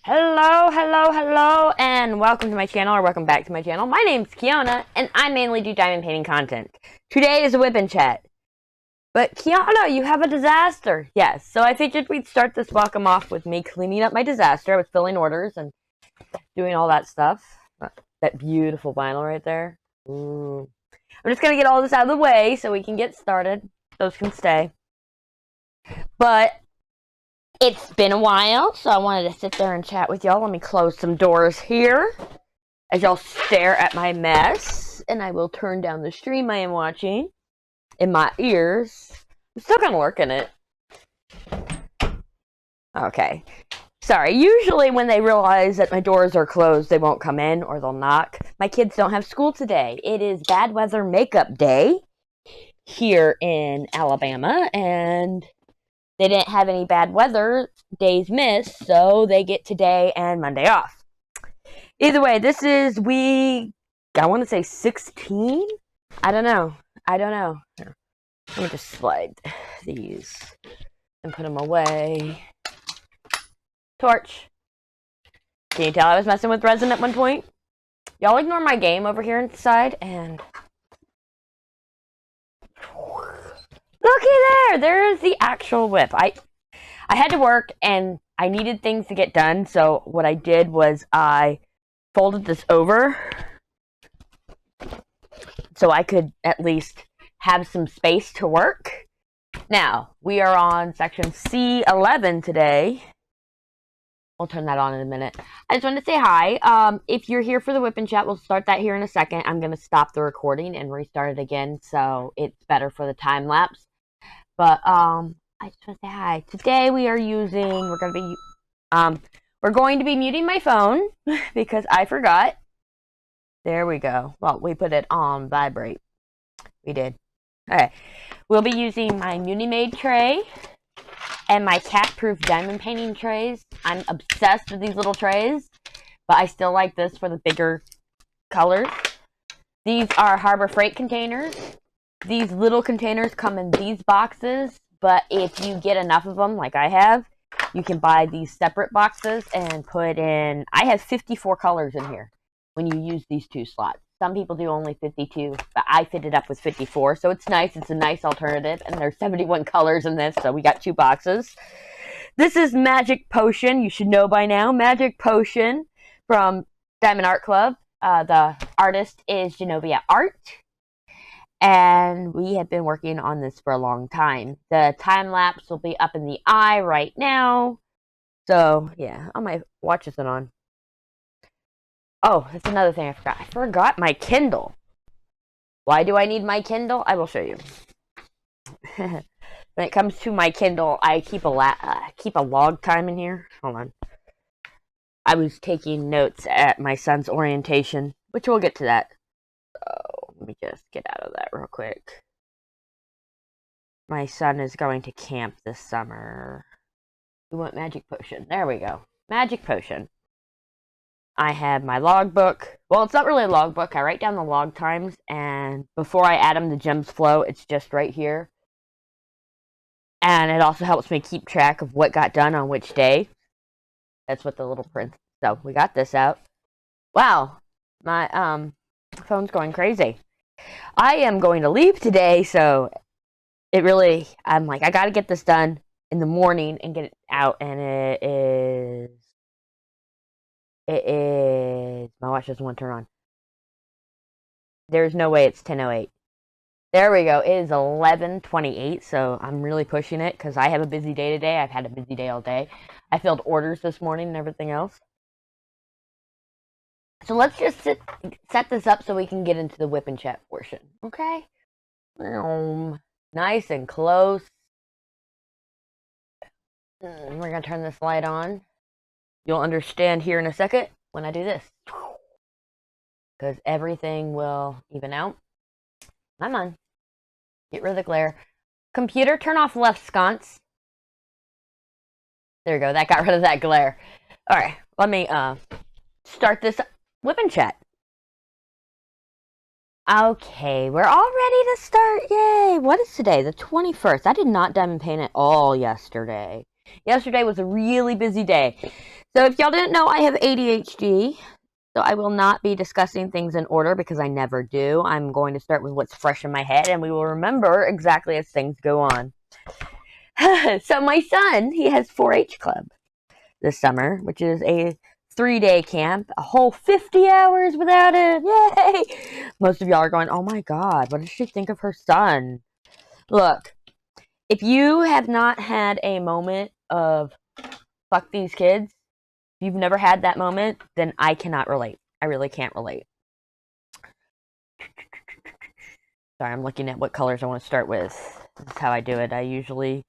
Hello, and welcome to my channel, or welcome back to my channel. My name's Keona, and I mainly do diamond painting content. Today is a WIP Chat. But Keona, you have a disaster. Yes, so I figured we'd start this welcome off with me cleaning up my disaster. I was filling orders and doing all that stuff. That beautiful vinyl right there. Ooh. I'm just going to get all this out of the way so we can get started. Those can stay. But it's been a while, so I wanted to sit there and chat with y'all. Let me close some doors here as y'all stare at my mess. And I will turn down the stream I am watching in my ears. I'm still kind of working it. Okay. Sorry. Usually when they realize that my doors are closed, they won't come in or they'll knock. My kids don't have school today. It is bad weather makeup day here in Alabama, and they didn't have any bad weather days missed, so they get today and Monday off. Either way, this is I want to say 16? I don't know. Here, let me just slide these and put them away. Torch. Can you tell I was messing with resin at one point? Y'all ignore my game over here inside, and looky there! There's the actual WIP. I had to work, and I needed things to get done, so what I did was I folded this over so I could at least have some space to work. Now, we are on section C11 today. We'll turn that on in a minute. I just wanted to say hi. If you're here for the WIP Chat, we'll start that here in a second. I'm going to stop the recording and restart it again, so it's better for the time lapse. But I just want to say hi. Today we're going to be muting my phone because I forgot. There we go. Well, we put it on vibrate. We did. Okay. We'll be using my Munimade tray and my cat-proof diamond painting trays. I'm obsessed with these little trays, but I still like this for the bigger colors. These are Harbor Freight containers. These little containers come in these boxes, but if you get enough of them, like I have, you can buy these separate boxes and put in... I have 54 colors in here when you use these two slots. Some people do only 52, but I fit it up with 54, so it's nice. It's a nice alternative, and there's 71 colors in this, so we got two boxes. This is Magic Potion. You should know by now. Magic Potion from Diamond Art Club. The artist is Jenoviya Art, and we have been working on this for a long time. The time lapse will be up in the eye right now. So, yeah. Oh, my watch isn't on. Oh, that's another thing I forgot. I forgot my Kindle. Why do I need my Kindle? I will show you. When it comes to my Kindle, I keep a log time in here. Hold on. I was taking notes at my son's orientation, which we'll get to that. So, let me just get out of that real quick. My son is going to camp this summer. We want Magic Potion. There we go. Magic Potion. I have my logbook. Well, it's not really a logbook. I write down the log times, and before I add them, the gems flow. It's just right here. And it also helps me keep track of what got done on which day. That's what the little print. So, we got this out. Wow. My phone's going crazy. I am going to leave today, so I'm like, I got to get this done in the morning and get it out, and it is, my watch doesn't want to turn on. There's no way it's 10:08. There we go. It is 11:28, so I'm really pushing it because I have a busy day today. I've had a busy day all day. I filled orders this morning and everything else. So let's just set this up so we can get into the WIP Chat portion, okay? Nice and close. We're going to turn this light on. You'll understand here in a second when I do this. Because everything will even out. Come on. Get rid of the glare. Computer, turn off left sconce. There we go. That got rid of that glare. Alright. Let me start this WIP Chat. Okay. We're all ready to start. Yay. What is today? The 21st. I did not diamond paint at all yesterday. Yesterday was a really busy day. So if y'all didn't know, I have ADHD. So I will not be discussing things in order because I never do. I'm going to start with what's fresh in my head, and we will remember exactly as things go on. So my son, he has 4-H club this summer, which is a 3-day camp, a whole 50 hours without him. Yay! Most of y'all are going, oh my God, what does she think of her son? Look, if you have not had a moment of fuck these kids, if you've never had that moment, then I cannot relate. I really can't relate. Sorry, I'm looking at what colors I want to start with. This is how I do it. I usually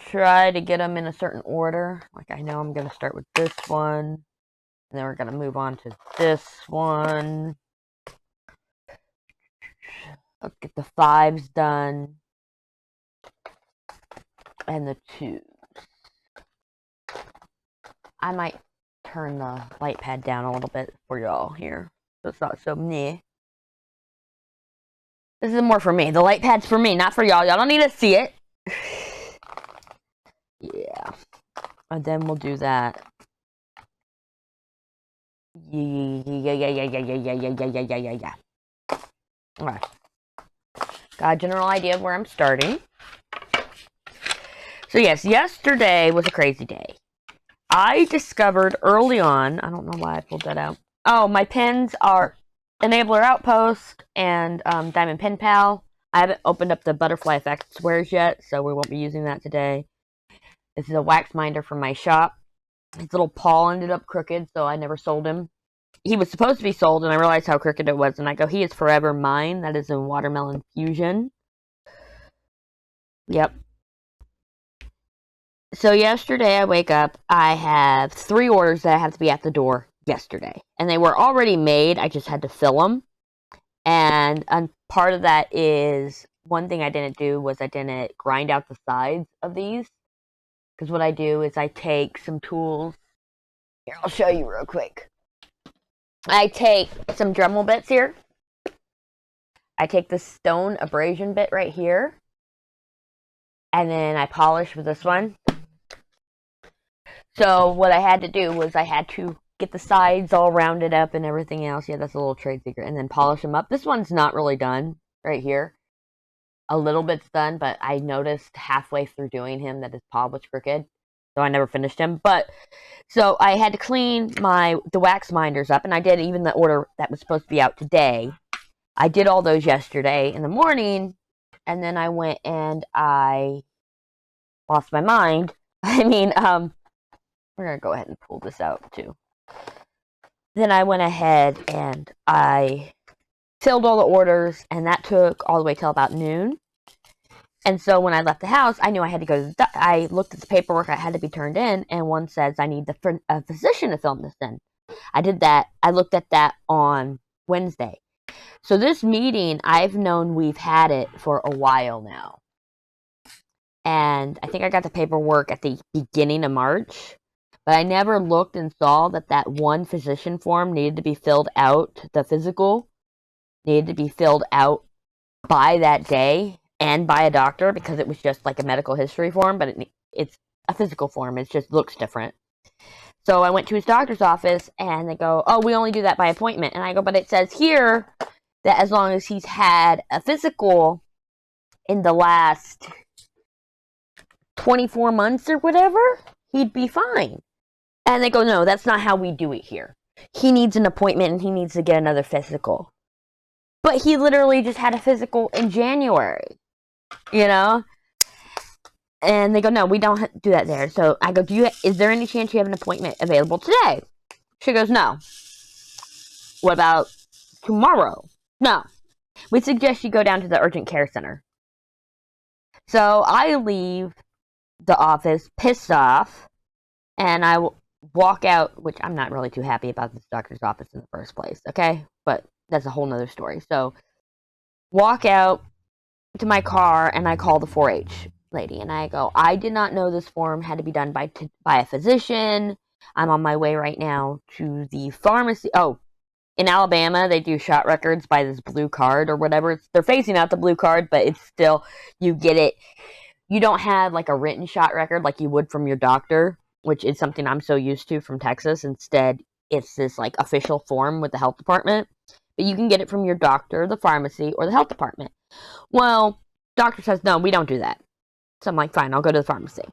try to get them in a certain order. Like, I know I'm going to start with this one, and then we're going to move on to this one. Let's get the 5s done, and the 2s. I might turn the light pad down a little bit for y'all here, so it's not so meh. This is more for me. The light pad's for me, not for y'all. Y'all don't need to see it. Yeah. And then we'll do that. Yeah. Alright. Got a general idea of where I'm starting. So yes, yesterday was a crazy day. I discovered early on, I don't know why I pulled that out. Oh, my pens are Enabler Outpost and Diamond Pen Pal. I haven't opened up the Butterfly Effect squares yet, so we won't be using that today. This is a wax minder from my shop. His little paw ended up crooked, so I never sold him. He was supposed to be sold, and I realized how crooked it was, and I go, he is forever mine. That is in Watermelon Fusion. Yep. So yesterday I wake up, I have 3 orders that have to be at the door yesterday. And they were already made, I just had to fill them. And part of that is, one thing I didn't do was I didn't grind out the sides of these. Because what I do is I take some tools. Here, I'll show you real quick. I take some Dremel bits here. I take the stone abrasion bit right here. And then I polish with this one. So what I had to do was I had to get the sides all rounded up and everything else. Yeah, that's a little trade secret. And then polish them up. This one's not really done right here. A little bit's done, but I noticed halfway through doing him that his paw was crooked. So I never finished him. But so I had to clean the wax minders up, and I did even the order that was supposed to be out today. I did all those yesterday in the morning, and then I went and I lost my mind. I mean, we're going to go ahead and pull this out, too. Then I went ahead and I filled all the orders, and that took all the way till about noon. And so when I left the house, I knew I had to go to I looked at the paperwork that had to be turned in, and one says I need a physician to fill this in. I did that. I looked at that on Wednesday. So this meeting, I've known we've had it for a while now. And I think I got the paperwork at the beginning of March. But I never looked and saw that one physician form needed to be filled out. The physical needed to be filled out by that day and by a doctor, because it was just like a medical history form, but it's a physical form. It just looks different. So I went to his doctor's office, and they go, oh, we only do that by appointment. And I go, but it says here that as long as he's had a physical in the last 24 months or whatever, he'd be fine. And they go, no, that's not how we do it here. He needs an appointment, and he needs to get another physical. But he literally just had a physical in January, you know? And they go, no, we don't do that there. So I go, is there any chance you have an appointment available today? She goes, no. What about tomorrow? No. We suggest you go down to the urgent care center. So I leave the office pissed off, and I walk out, which I'm not really too happy about this doctor's office in the first place, okay? But that's a whole nother story. So, walk out to my car, and I call the 4-H lady, and I go, I did not know this form had to be done by a physician. I'm on my way right now to the pharmacy. Oh, in Alabama, they do shot records by this blue card or whatever. They're phasing out the blue card, but it's still, you get it you don't have like a written shot record like you would from your doctor, which is something I'm so used to from Texas. Instead, it's this like official form with the health department. But you can get it from your doctor, the pharmacy, or the health department. Well, doctor says, no, we don't do that. So I'm like, fine, I'll go to the pharmacy.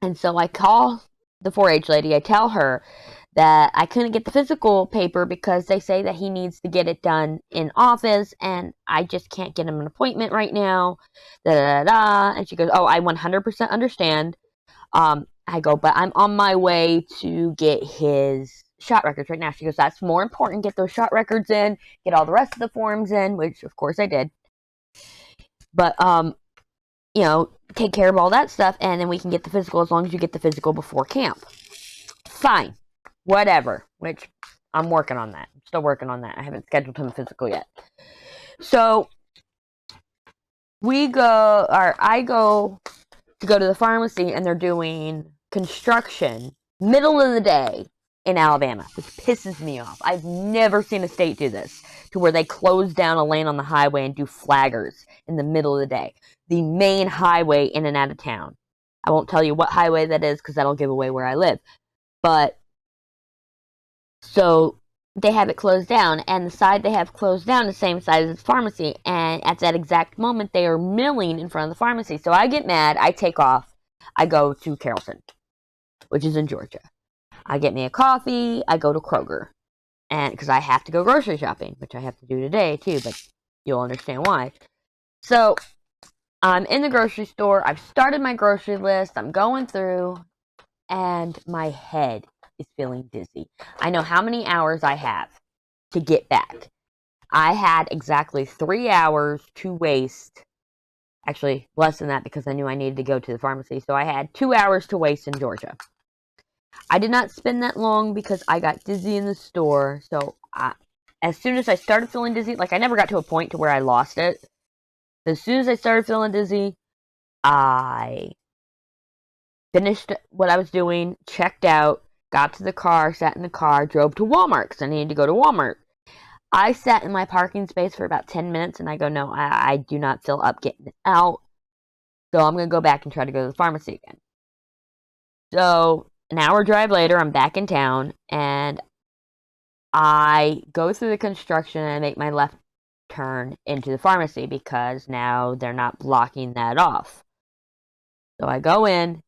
And so I call the 4-H lady. I tell her that I couldn't get the physical paper because they say that he needs to get it done in office, and I just can't get him an appointment right now. Da da da. And she goes, "Oh, I 100% understand." I go, "But I'm on my way to get his shot records right now." She goes, "That's more important. Get those shot records in. Get all the rest of the forms in," which of course I did. But take care of all that stuff, and then we can get the physical as long as you get the physical before camp. Fine. Whatever. Which, I'm working on that. I'm still working on that. I haven't scheduled him physical yet. So, I go to the pharmacy, and they're doing construction middle of the day in Alabama, which pisses me off. I've never seen a state do this, to where they close down a lane on the highway and do flaggers in the middle of the day. The main highway in and out of town. I won't tell you what highway that is because that'll give away where I live. But, so they have it closed down, and the side they have closed down is the same side as the pharmacy, and at that exact moment they are milling in front of the pharmacy. So I get mad, I take off, I go to Carrollton, which is in Georgia. I get me a coffee, I go to Kroger, and because I have to go grocery shopping, which I have to do today too, but you'll understand why. So I'm in the grocery store, I've started my grocery list, I'm going through, and my head is feeling dizzy. I know how many hours I have to get back. I had exactly 3 hours to waste. Actually, less than that because I knew I needed to go to the pharmacy. So I had 2 hours to waste in Georgia. I did not spend that long because I got dizzy in the store. So as soon as I started feeling dizzy, like I never got to a point to where I lost it. As soon as I started feeling dizzy, I finished what I was doing, checked out, got to the car, sat in the car, drove to Walmart because I needed to go to Walmart. I sat in my parking space for about 10 minutes and I go, no, I do not feel up getting out. So I'm going to go back and try to go to the pharmacy again. So an hour drive later, I'm back in town and I go through the construction and I make my left turn into the pharmacy because now they're not blocking that off. So I go in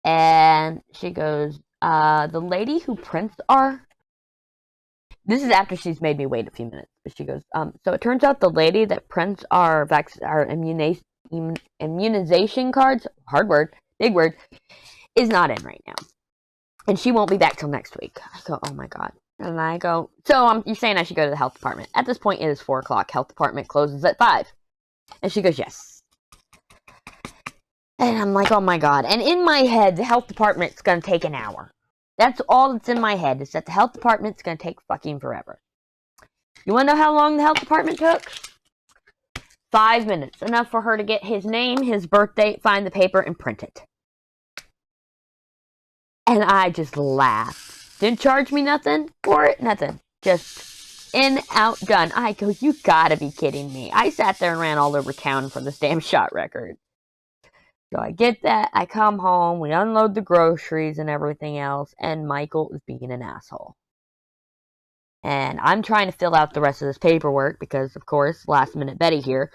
and she goes, the lady who prints our... This is after she's made me wait a few minutes. But she goes, so it turns out the lady that prints our immunization cards, hard word, big word, is not in right now. And she won't be back till next week. I go, oh my God. And I go, so you're saying I should go to the health department. At this point, it is 4 o'clock. Health department closes at 5. And she goes, yes. And I'm like, oh my God. And in my head, the health department's going to take an hour. That's all that's in my head, is that the health department's going to take fucking forever. You want to know how long the health department took? 5 minutes. Enough for her to get his name, his birth date, find the paper, and print it. And I just laughed. Didn't charge me nothing for it. Nothing. Just in, out, done. I go, you gotta be kidding me. I sat there and ran all over town for this damn shot record. So I get that, I come home, we unload the groceries and everything else, and Michael is being an asshole. And I'm trying to fill out the rest of this paperwork, because, of course, last minute Betty here.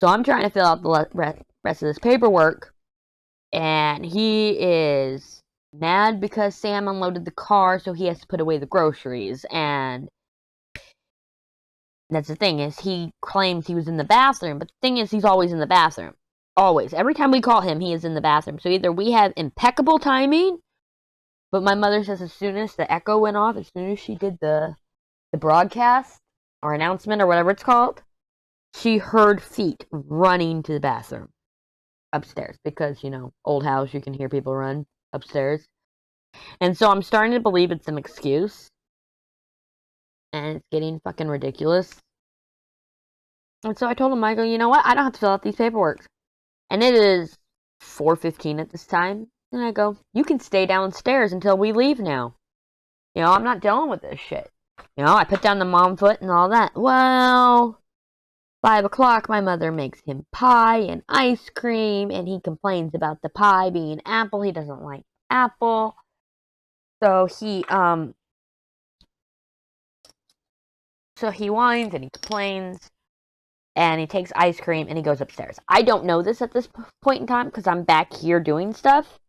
So I'm trying to fill out the rest of this paperwork, and he is mad because Sam unloaded the car, so he has to put away the groceries, and that's the thing, is he claims he was in the bathroom, but the thing is, he's always in the bathroom. Always. Every time we call him, he is in the bathroom. So either we have impeccable timing, but my mother says as soon as the echo went off, as soon as she did the broadcast, or announcement, or whatever it's called, she heard feet running to the bathroom upstairs. Because, old house, you can hear people run upstairs. And so I'm starting to believe it's an excuse. And it's getting fucking ridiculous. And so I told him, I go, you know what? I don't have to fill out these paperwork. And it is 4:15 at this time. And I go, you can stay downstairs until we leave now. I'm not dealing with this shit. I put down the mom foot and all that. Well, 5 o'clock, my mother makes him pie and ice cream, and he complains about the pie being apple. He doesn't like apple. So he whines and he complains, and he takes ice cream and he goes upstairs. I don't know this at this point in time because I'm back here doing stuff.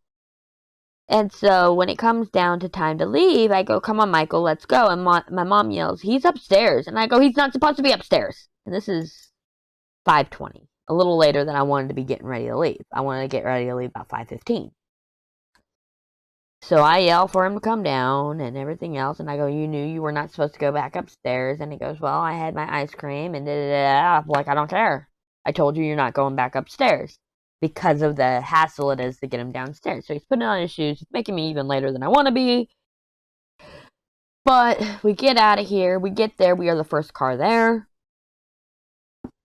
And so when it comes down to time to leave, I go, "Come on, Michael, let's go." And my mom yells, "He's upstairs." And I go, "He's not supposed to be upstairs." And this is 5:20, a little later than I wanted to be getting ready to leave. I wanted to get ready to leave about 5:15. So I yell for him to come down and everything else, and I go, "You knew you were not supposed to go back upstairs." And he goes, "Well, I had my ice cream," and da-da-da-da. Like, I don't care. I told you you're not going back upstairs because of the hassle it is to get him downstairs. So he's putting on his shoes. He's making me even later than I want to be. But we get out of here. We get there. We are the first car there.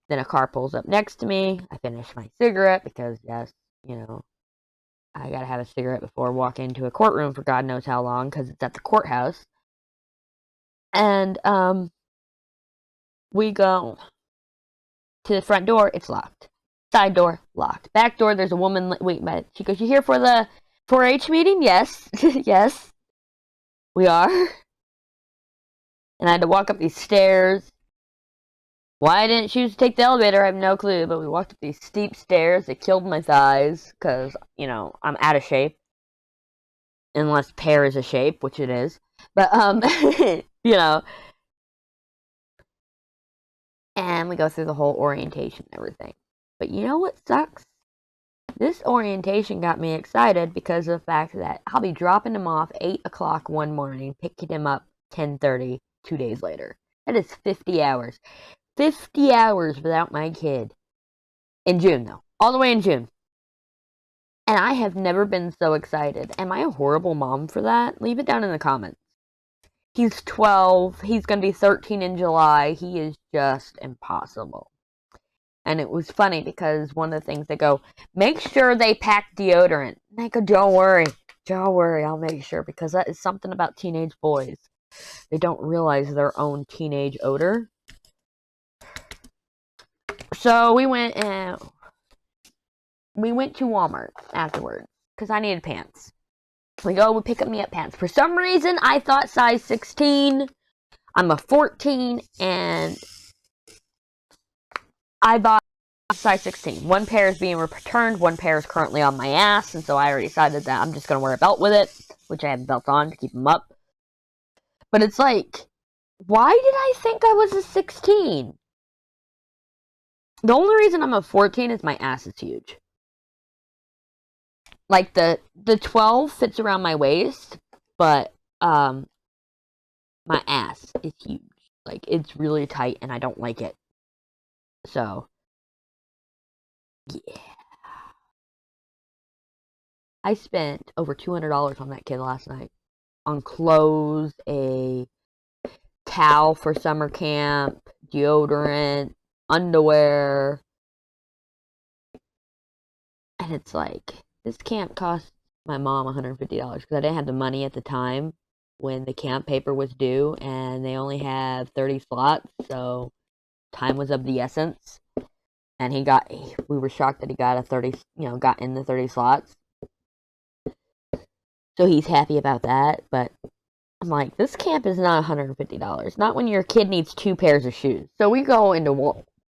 Then a car pulls up next to me. I finish my cigarette because, yes, I gotta have a cigarette before walking into a courtroom for God knows how long because it's at the courthouse. And we go to the front door. It's locked. Side door locked. Back door. There's a woman. Wait, she goes, "You here for the 4-H meeting?" Yes, yes, we are. And I had to walk up these stairs. Why I didn't choose to take the elevator, I have no clue, but we walked up these steep stairs. It killed my thighs, because, I'm out of shape. Unless pear is a shape, which it is. But, and we go through the whole orientation and everything. But you know what sucks? This orientation got me excited because of the fact that I'll be dropping him off 8 o'clock one morning, picking him up 10:30 2 days later. That is 50 hours. 50 hours without my kid. In June, though. All the way in June. And I have never been so excited. Am I a horrible mom for that? Leave it down in the comments. He's 12. He's going to be 13 in July. He is just impossible. And it was funny because one of the things they go, "Make sure they pack deodorant." And I go, don't worry, I'll make sure. Because that is something about teenage boys. They don't realize their own teenage odor. So we went to Walmart afterwards because I needed pants. We pick up me up pants. For some reason, I thought size 16. I'm a 14, and I bought size 16. One pair is being returned. One pair is currently on my ass, and so I already decided that I'm just going to wear a belt with it, which I have a belt on to keep them up. But it's like, why did I think I was a 16? The only reason I'm a 14 is my ass is huge. Like, the 12 fits around my waist, but my ass is huge. Like, it's really tight, and I don't like it. So, yeah. I spent over $200 on that kid last night. On clothes, a towel for summer camp, deodorant, underwear. And it's like, this camp cost my mom $150 because I didn't have the money at the time when the camp paper was due, and they only have 30 slots, so time was of the essence. And we were shocked that he got got in the 30 slots. So he's happy about that, but I'm like, this camp is not $150. Not when your kid needs 2 pairs of shoes. So we go into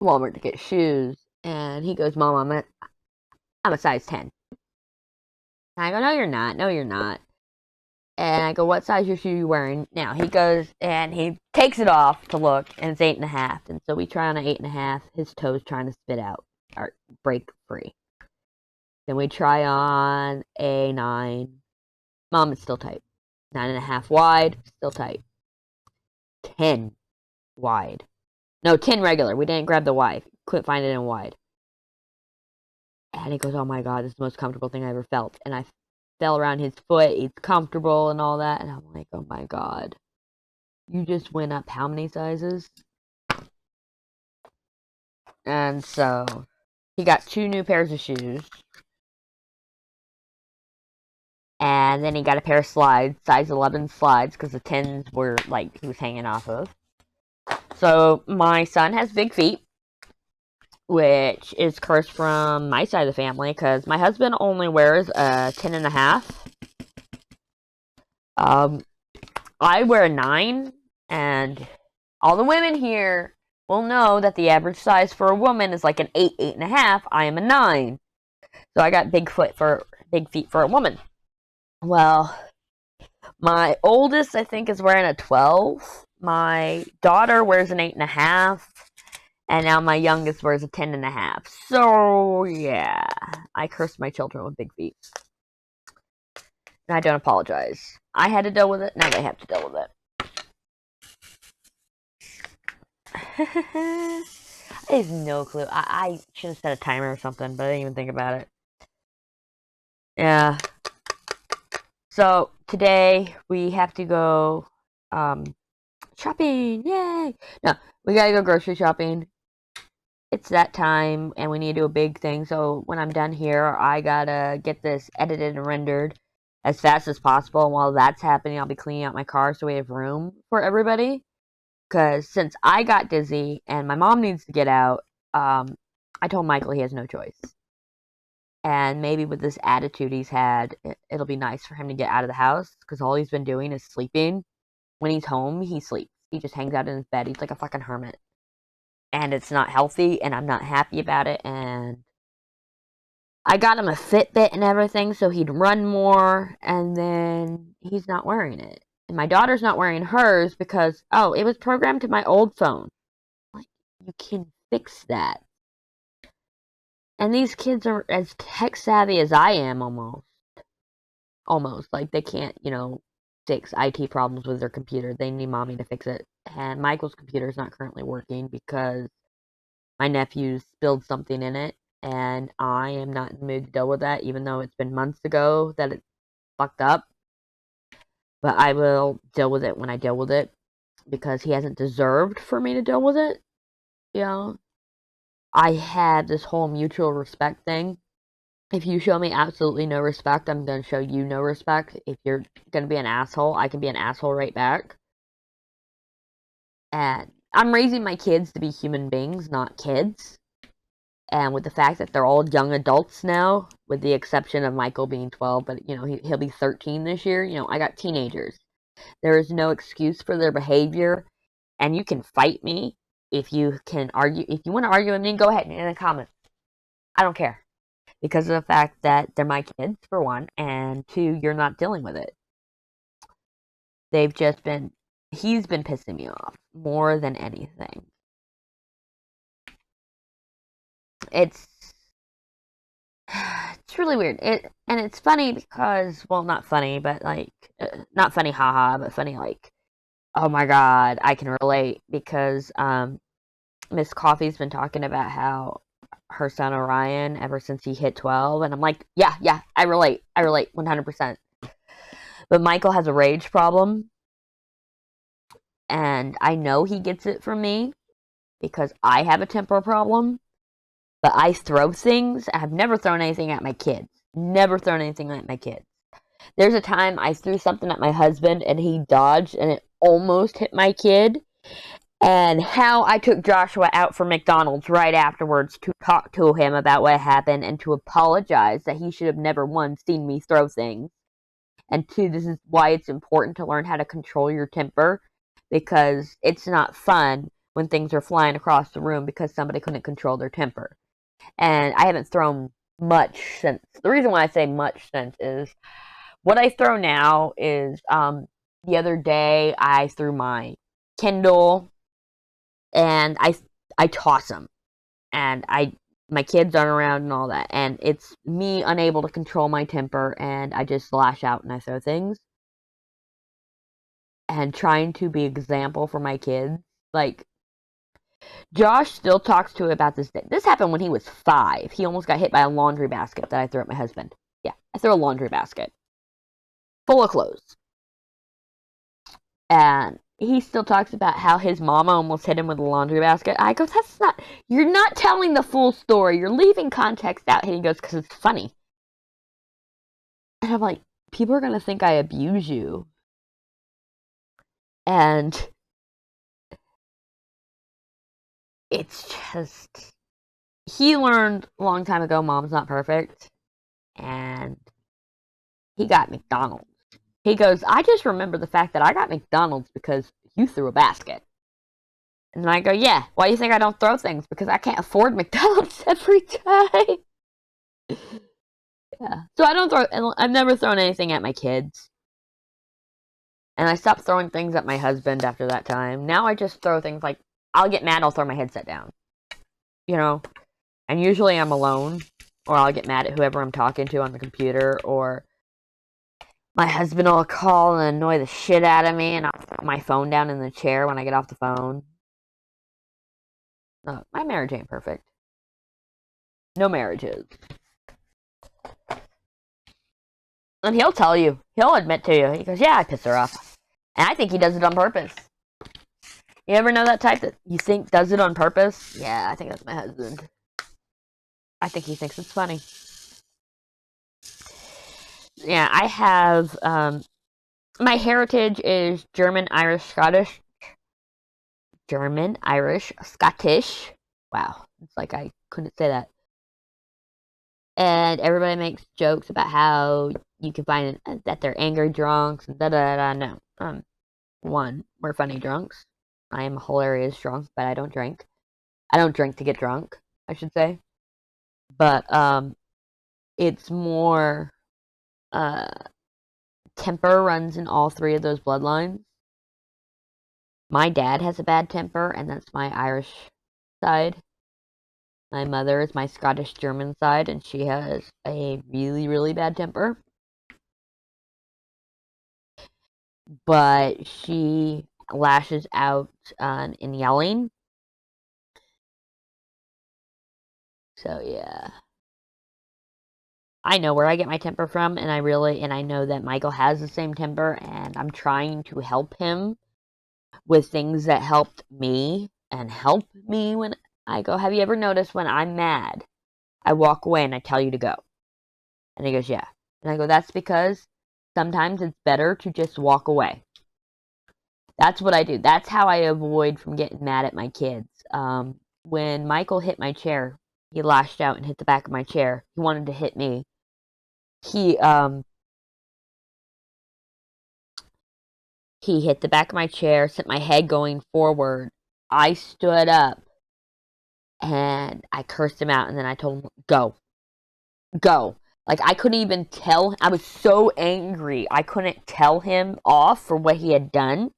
Walmart to get shoes, and he goes, "Mom, I'm a size 10. And I go, "No, you're not. No, you're not." And I go, "What size your shoe are you wearing now?" He goes, and he takes it off to look, and it's 8.5. And so we try on an 8.5. His toe's trying to spit out, or break free. Then we try on a 9. Mom, it's still tight. 9.5 wide, still tight. 10 wide. No, 10 regular. We didn't grab the wide. Couldn't find it in wide. And he goes, "Oh my God, this is the most comfortable thing I ever felt." And I fell around his foot. It's comfortable and all that. And I'm like, oh my God. You just went up how many sizes? And so he got 2 new pairs of shoes. And then he got a pair of slides, size 11 slides, because the 10s were, like, he was hanging off of. So my son has big feet. which is cursed from my side of the family, because my husband only wears a 10.5. I wear a 9, and all the women here will know that the average size for a woman is like an 8, 8.5. I am a 9. So I got big feet for a woman. Well, my oldest, I think, is wearing a 12. My daughter wears an 8.5. And now my youngest wears a 10.5. So, yeah. I cursed my children with big feet. And I don't apologize. I had to deal with it. Now they have to deal with it. I have no clue. I should have set a timer or something, but I didn't even think about it. Yeah. So, today we have to go shopping. Yay! No, we gotta go grocery shopping. It's that time, and we need to do a big thing. So, when I'm done here, I gotta get this edited and rendered as fast as possible. And while that's happening, I'll be cleaning out my car so we have room for everybody. Because since I got dizzy and my mom needs to get out, I told Michael he has no choice. And maybe with this attitude he's had, it'll be nice for him to get out of the house, because all he's been doing is sleeping. When he's home, he sleeps. He just hangs out in his bed. He's like a fucking hermit. And it's not healthy, and I'm not happy about it, and I got him a Fitbit and everything so he'd run more, and then he's not wearing it. And my daughter's not wearing hers because, oh, it was programmed to my old phone. Like, you can fix that. And these kids are as tech savvy as I am, almost. Almost. Like, they can't, fix IT problems with their computer. They need mommy to fix it. And Michael's computer is not currently working because my nephew spilled something in it. And I am not in the mood to deal with that, even though it's been months ago that it fucked up. But I will deal with it when I deal with it, because he hasn't deserved for me to deal with it. I had this whole mutual respect thing. If you show me absolutely no respect, I'm going to show you no respect. If you're going to be an asshole, I can be an asshole right back. And I'm raising my kids to be human beings, not kids. And with the fact that they're all young adults now, with the exception of Michael being 12, but, he'll be 13 this year. I got teenagers. There is no excuse for their behavior. And you can fight me if you can argue. If you want to argue with me, go ahead in the comments. I don't care. Because of the fact that they're my kids, for one, and two, you're not dealing with it. He's been pissing me off more than anything. It's really weird. And it's funny because, well, not funny, but like, not funny, haha, but funny like, oh my god, I can relate, because Miss Coffee's been talking about how her son Orion, ever since he hit 12, and I'm like, yeah, I relate 100%. But Michael has a rage problem, and I know he gets it from me, because I have a temper problem, but I throw things. I've never thrown anything at my kids. Never thrown anything at my kids. There's a time I threw something at my husband, and he dodged, and it almost hit my kid. And how I took Joshua out for McDonald's right afterwards to talk to him about what happened and to apologize that he should have never, one, seen me throw things. And two, this is why it's important to learn how to control your temper, because it's not fun when things are flying across the room because somebody couldn't control their temper. And I haven't thrown much since. The reason why I say much since is what I throw now is the other day I threw my Kindle, and I toss them, and my kids aren't around and all that, and it's me unable to control my temper, and I just lash out and I throw things, and trying to be example for my kids. Like, Josh still talks to about this day. This happened when he was 5. He almost got hit by a laundry basket that I threw at my husband. Yeah, I threw a laundry basket full of clothes, and he still talks about how his mama almost hit him with a laundry basket. I go, you're not telling the full story. You're leaving context out. And he goes, because it's funny. And I'm like, people are going to think I abuse you. And it's just, he learned a long time ago mom's not perfect, and he got McDonald's. He goes, I just remember the fact that I got McDonald's because you threw a basket. And I go, yeah, why do you think I don't throw things? Because I can't afford McDonald's every time. Yeah. So I don't throw, I've never thrown anything at my kids. And I stopped throwing things at my husband after that time. Now I just throw things like, I'll get mad, I'll throw my headset down. You know? And usually I'm alone, or I'll get mad at whoever I'm talking to on the computer, or my husband will call and annoy the shit out of me, and I'll throw my phone down in the chair when I get off the phone. No, my marriage ain't perfect. No marriage is. And he'll tell you. He'll admit to you. He goes, yeah, I piss her off. And I think he does it on purpose. You ever know that type that you think does it on purpose? Yeah, I think that's my husband. I think he thinks it's funny. Yeah, I have, my heritage is German, Irish, Scottish. German, Irish, Scottish. Wow, it's like I couldn't say that. And everybody makes jokes about how you can find that they're angry drunks and da-da-da. No. One, we're funny drunks. I am a hilarious drunk, but I don't drink. I don't drink to get drunk, I should say. But, it's more, temper runs in all three of those bloodlines. My dad has a bad temper, and that's my Irish side. My mother is my Scottish German side, and she has a really, really bad temper. But she lashes out in yelling. So, yeah. I know where I get my temper from, and I know that Michael has the same temper, and I'm trying to help him with things that helped me and help me when I go, have you ever noticed when I'm mad, I walk away and I tell you to go? And he goes, yeah. And I go, that's because sometimes it's better to just walk away. That's what I do. That's how I avoid from getting mad at my kids. When Michael hit my chair, he lashed out and hit the back of my chair. He wanted to hit me. He hit the back of my chair, sent my head going forward. I stood up and I cursed him out, and then I told him, go. Like, I couldn't even tell. I was so angry. I couldn't tell him off for what he had done.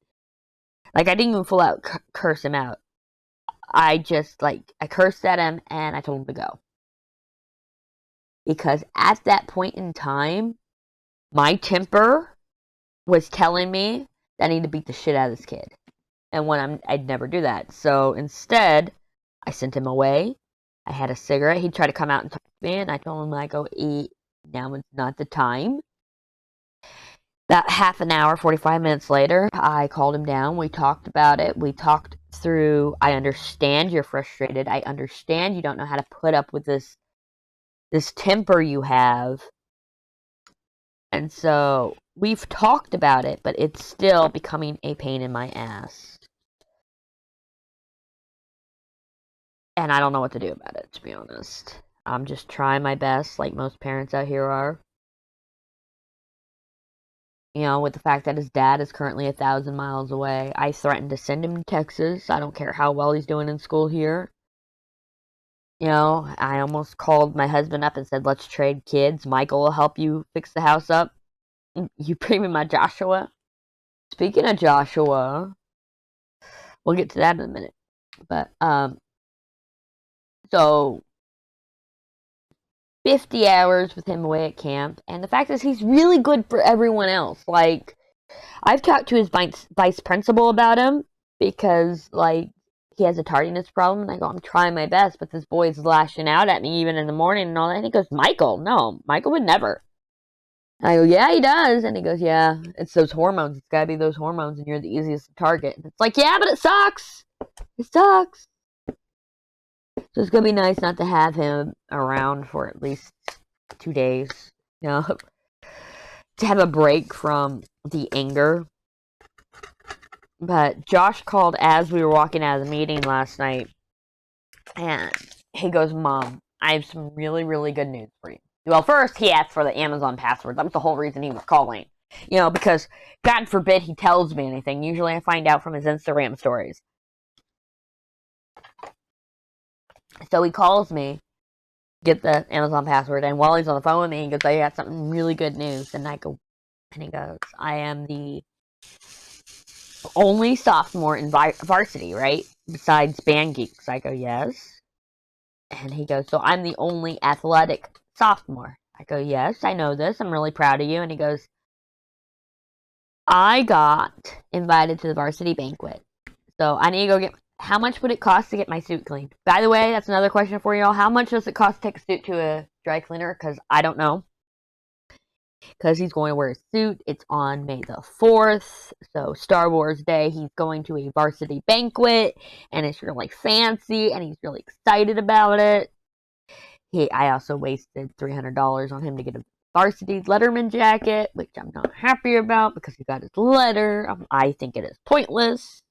Like, I didn't even full out curse him out. I just, I cursed at him, and I told him to go. Because at that point in time, my temper was telling me that I need to beat the shit out of this kid. And when I'd never do that. So instead, I sent him away. I had a cigarette. He'd try to come out and talk to me, and I told him, go eat. Now is not the time. About half an hour, 45 minutes later, I called him down. We talked about it. We talked through, I understand you're frustrated. I understand you don't know how to put up with this temper you have. And so we've talked about it, but it's still becoming a pain in my ass. And I don't know what to do about it, to be honest. I'm just trying my best, like most parents out here are. You know, with the fact that his dad is currently 1,000 miles away. I threatened to send him to Texas. I don't care how well he's doing in school here. You know, I almost called my husband up and said, let's trade kids. Michael will help you fix the house up. You bring me my Joshua. Speaking of Joshua, we'll get to that in a minute. But, so 50 hours with him away at camp, and the fact is he's really good for everyone else. Like, I've talked to his vice principal about him, because, he has a tardiness problem, and I go, I'm trying my best, but this boy's lashing out at me even in the morning and all that, and he goes, Michael would never. And I go, yeah, he does, and he goes, yeah, it's those hormones, it's gotta be those hormones, and you're the easiest to target. And it's like, yeah, but it sucks! It sucks! So it's gonna be nice not to have him around for at least 2 days, you know, to have a break from the anger. But Josh called as we were walking out of the meeting last night, and he goes, Mom, I have some really, really good news for you. Well, first, he asked for the Amazon password. That was the whole reason he was calling. Because God forbid he tells me anything. Usually I find out from his Instagram stories. So he calls me, get the Amazon password, and while he's on the phone with me, he goes, I got something really good news. And he goes, I am the only sophomore in varsity, right? Besides Band Geeks. I go, yes. And he goes, so I'm the only athletic sophomore. I go, yes, I know this. I'm really proud of you. And he goes, I got invited to the varsity banquet. So I need to go get, how much would it cost to get my suit cleaned? By the way, that's another question for y'all. How much does it cost to take a suit to a dry cleaner? Because I don't know. Because he's going to wear a suit. It's on May the 4th. So Star Wars Day, he's going to a varsity banquet. And it's really fancy. And he's really excited about it. I also wasted $300 on him to get a varsity Letterman jacket, which I'm not happy about because he got his letter. I think it is pointless.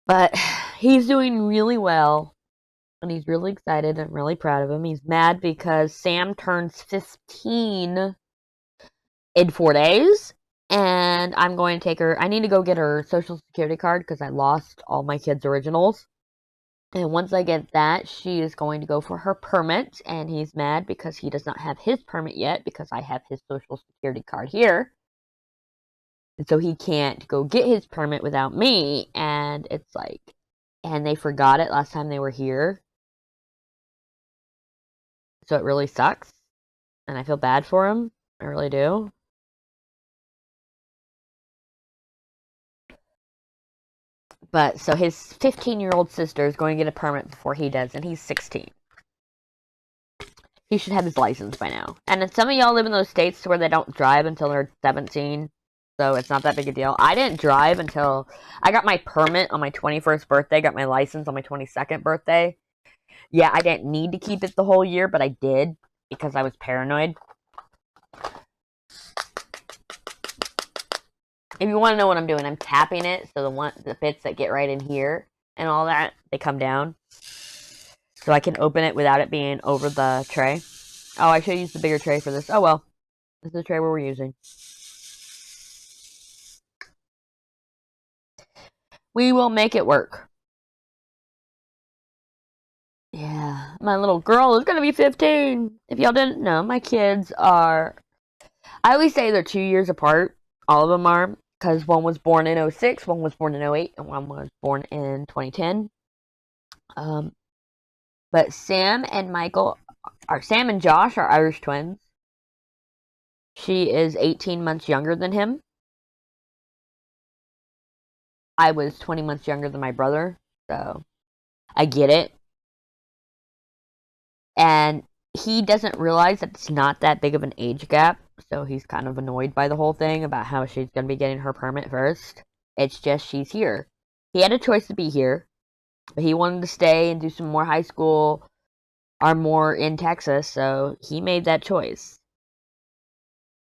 But he's doing really well. And he's really excited and really proud of him. He's mad because Sam turns 15 in 4 days. And I'm going to take her. I need to go get her social security card because I lost all my kids' originals. And once I get that, she is going to go for her permit. And he's mad because he does not have his permit yet because I have his social security card here. And so he can't go get his permit without me. And it's like, and they forgot it last time they were here. So it really sucks. And I feel bad for him. I really do. But so his 15-year-old sister is going to get a permit before he does. And he's 16. He should have his license by now. And then some of y'all live in those states where they don't drive until they're 17. So it's not that big a deal. I didn't drive until I got my permit on my 21st birthday. Got my license on my 22nd birthday. Yeah, I didn't need to keep it the whole year, but I did because I was paranoid. If you want to know what I'm doing, I'm tapping it so the bits that get right in here and all that, they come down. So I can open it without it being over the tray. Oh, I should use the bigger tray for this. Oh well. This is the tray we're using. We will make it work. Yeah, my little girl is going to be 15. If y'all didn't know, my kids are, I always say they're 2 years apart. All of them are, because one was born in 06, one was born in 08, and one was born in 2010. But Sam and Josh are Irish twins. She is 18 months younger than him. I was 20 months younger than my brother, so I get it. And he doesn't realize that it's not that big of an age gap, so he's kind of annoyed by the whole thing about how she's going to be getting her permit first. It's just she's here. He had a choice to be here, but he wanted to stay and do some more high school or more in Texas, so he made that choice.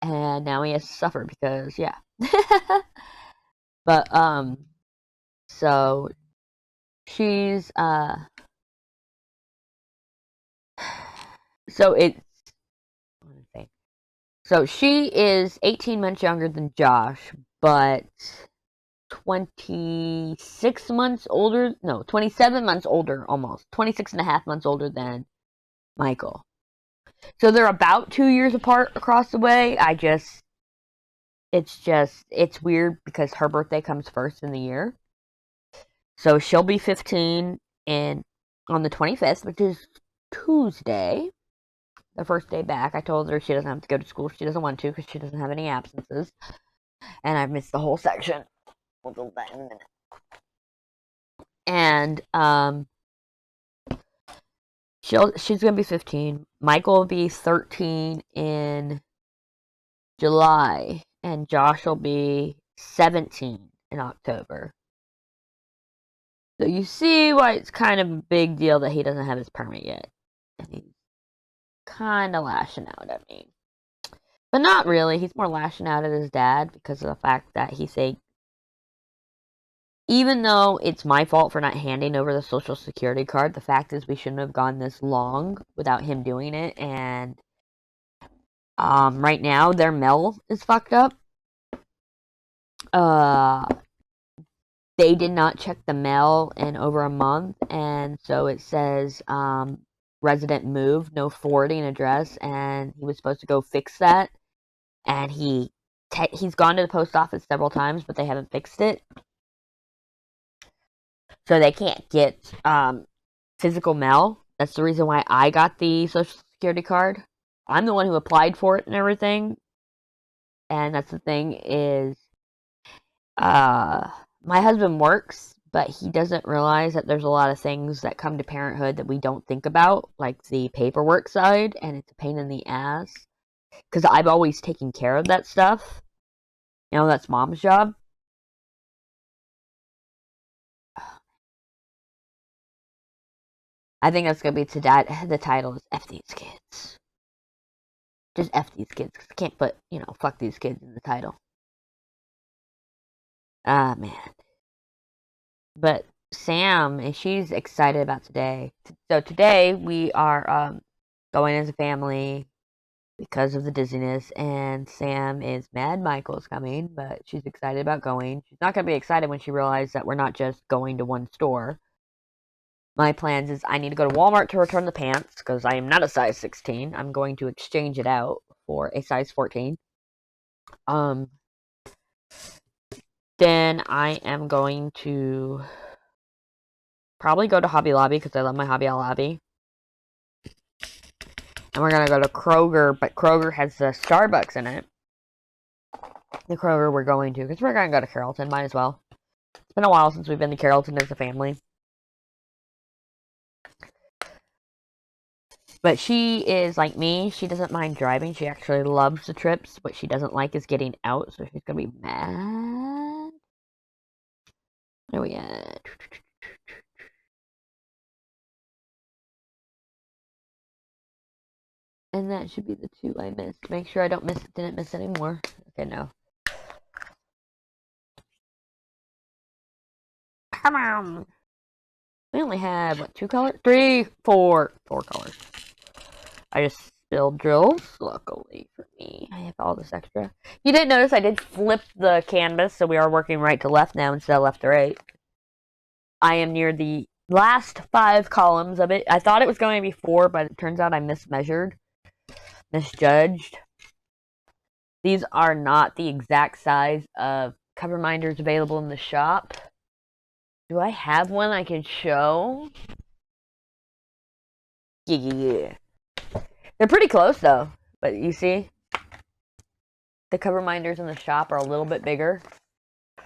And now he has to suffer because, yeah. But, so she's, so it's, what did I say? So she is 18 months younger than Josh, but 27 months older almost. 26 and a half months older than Michael. So they're about 2 years apart across the way. It's weird because her birthday comes first in the year. So she'll be 15 on the 25th, which is Tuesday. The first day back. I told her she doesn't have to go to school. She doesn't want to because she doesn't have any absences. And I've missed the whole section. We'll do that in a minute. And she's gonna be 15. Michael will be 13 in July, and Josh will be 17 in October. So you see why it's kind of a big deal that he doesn't have his permit yet. And he's kind of lashing out at me. But not really. He's more lashing out at his dad because of the fact that even though it's my fault for not handing over the social security card, the fact is we shouldn't have gone this long without him doing it. And right now their mail is fucked up. They did not check the mail in over a month, and so it says resident moved, no forwarding address, and he was supposed to go fix that. And he's gone to the post office several times, but they haven't fixed it. So they can't get physical mail. That's the reason why I got the social security card. I'm the one who applied for it and everything. And that's the thing is, my husband works, but he doesn't realize that there's a lot of things that come to parenthood that we don't think about, like the paperwork side, and it's a pain in the ass. Because I've always taken care of that stuff. You know, that's mom's job. I think that's going to be the title is F these kids. Just F these kids. Cause I can't put, fuck these kids in the title. Ah, man. But Sam, she's excited about today. So today we are going as a family because of the dizziness, and Sam is mad Michael's coming, but she's excited about going. She's not going to be excited when she realizes that we're not just going to one store. My plans is I need to go to Walmart to return the pants, because I am not a size 16. I'm going to exchange it out for a size 14. Then I am going to probably go to Hobby Lobby, because I love my Hobby Lobby. And we're going to go to Kroger, but Kroger has the Starbucks in it. The Kroger we're going to, because we're going to go to Carrollton, might as well. It's been a while since we've been to Carrollton as a family. But she is like me. She doesn't mind driving. She actually loves the trips. What she doesn't like is getting out, so she's going to be mad. Where are we at? And that should be the 2 I missed. Make sure I didn't miss any more. Okay, no. Come on. We only have, what, 2 colors? 3, 4 colors. I just spilled drills. Luckily for me, I have all this extra. You didn't notice I did flip the canvas, so we are working right to left now instead of left to right. I am near the last 5 columns of it. I thought it was going to be 4, but it turns out I misjudged. These are not the exact size of cover minders available in the shop. Do I have one I can show? Yeah. They're pretty close though, but you see, the cover minders in the shop are a little bit bigger, a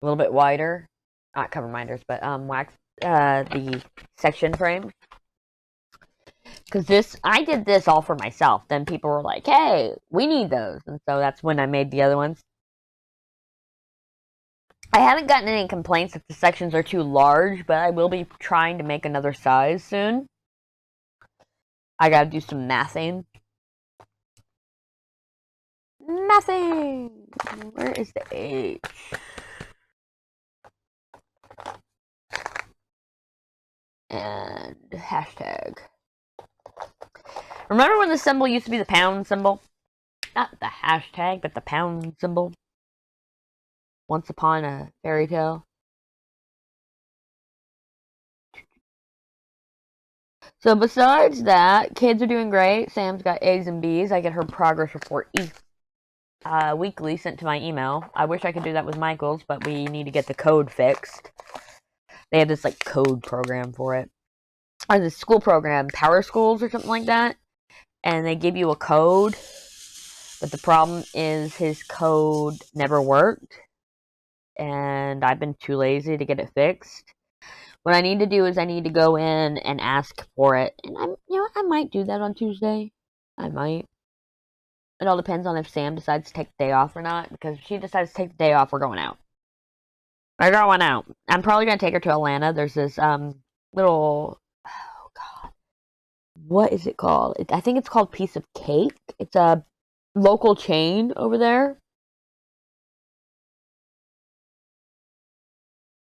little bit wider. Not cover minders, but wax the section frame. Because I did this all for myself. Then people were like, hey, we need those. And so that's when I made the other ones. I haven't gotten any complaints if the sections are too large, but I will be trying to make another size soon. I gotta do some mathing. Mathing! Where is the H? And hashtag. Remember when the symbol used to be the pound symbol? Not the hashtag, but the pound symbol. Once upon a fairy tale. So besides that, kids are doing great. Sam's got A's and B's. I get her progress report weekly sent to my email. I wish I could do that with Michael's, but we need to get the code fixed. They have this like code program for it. Or this school program, Power Schools or something like that. And they give you a code. But the problem is his code never worked. And I've been too lazy to get it fixed. What I need to do is I need to go in and ask for it. And I might do that on Tuesday. I might. It all depends on if Sam decides to take the day off or not. Because if she decides to take the day off, we're going out. We're going out. I'm probably going to take her to Atlanta. There's this little... Oh, God. What is it called? I think it's called Piece of Cake. It's a local chain over there.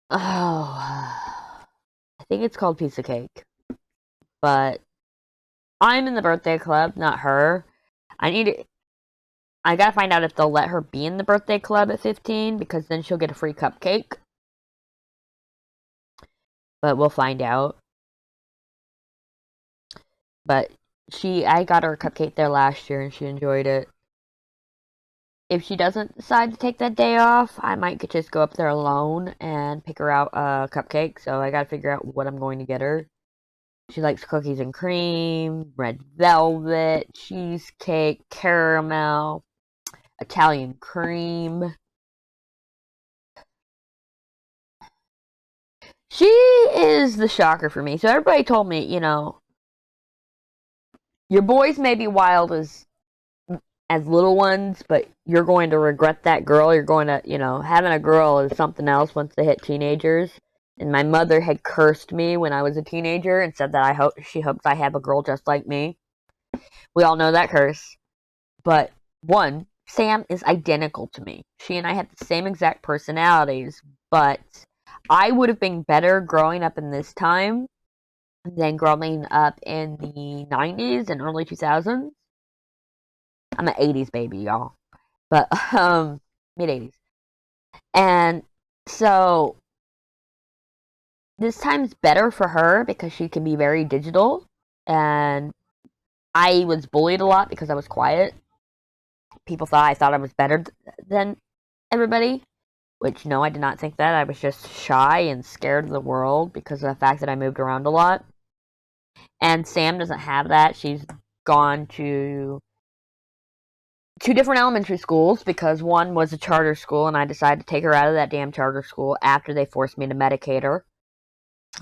Oh, I think it's called Piece of Cake. But I'm in the birthday club, not her. I gotta find out if they'll let her be in the birthday club at 15, because then she'll get a free cupcake. But we'll find out. But I got her a cupcake there last year and she enjoyed it. If she doesn't decide to take that day off, I might just go up there alone and pick her out a cupcake. So I gotta figure out what I'm going to get her. She likes cookies and cream, red velvet, cheesecake, caramel, Italian cream. She is the shocker for me. So everybody told me, your boys may be wild as little ones, but you're going to regret that girl. You're going to, having a girl is something else once they hit teenagers. And my mother had cursed me when I was a teenager and said that she hopes I have a girl just like me. We all know that curse. But one, Sam is identical to me. She and I have the same exact personalities, but I would have been better growing up in this time than growing up in the 90s and early 2000s. I'm an 80s baby, y'all. But, mid-80s. And so, this time's better for her because she can be very digital. And I was bullied a lot because I was quiet. People thought I was better than everybody. Which, no, I did not think that. I was just shy and scared of the world because of the fact that I moved around a lot. And Sam doesn't have that. She's gone to 2 different elementary schools because one was a charter school, and I decided to take her out of that damn charter school after they forced me to medicate her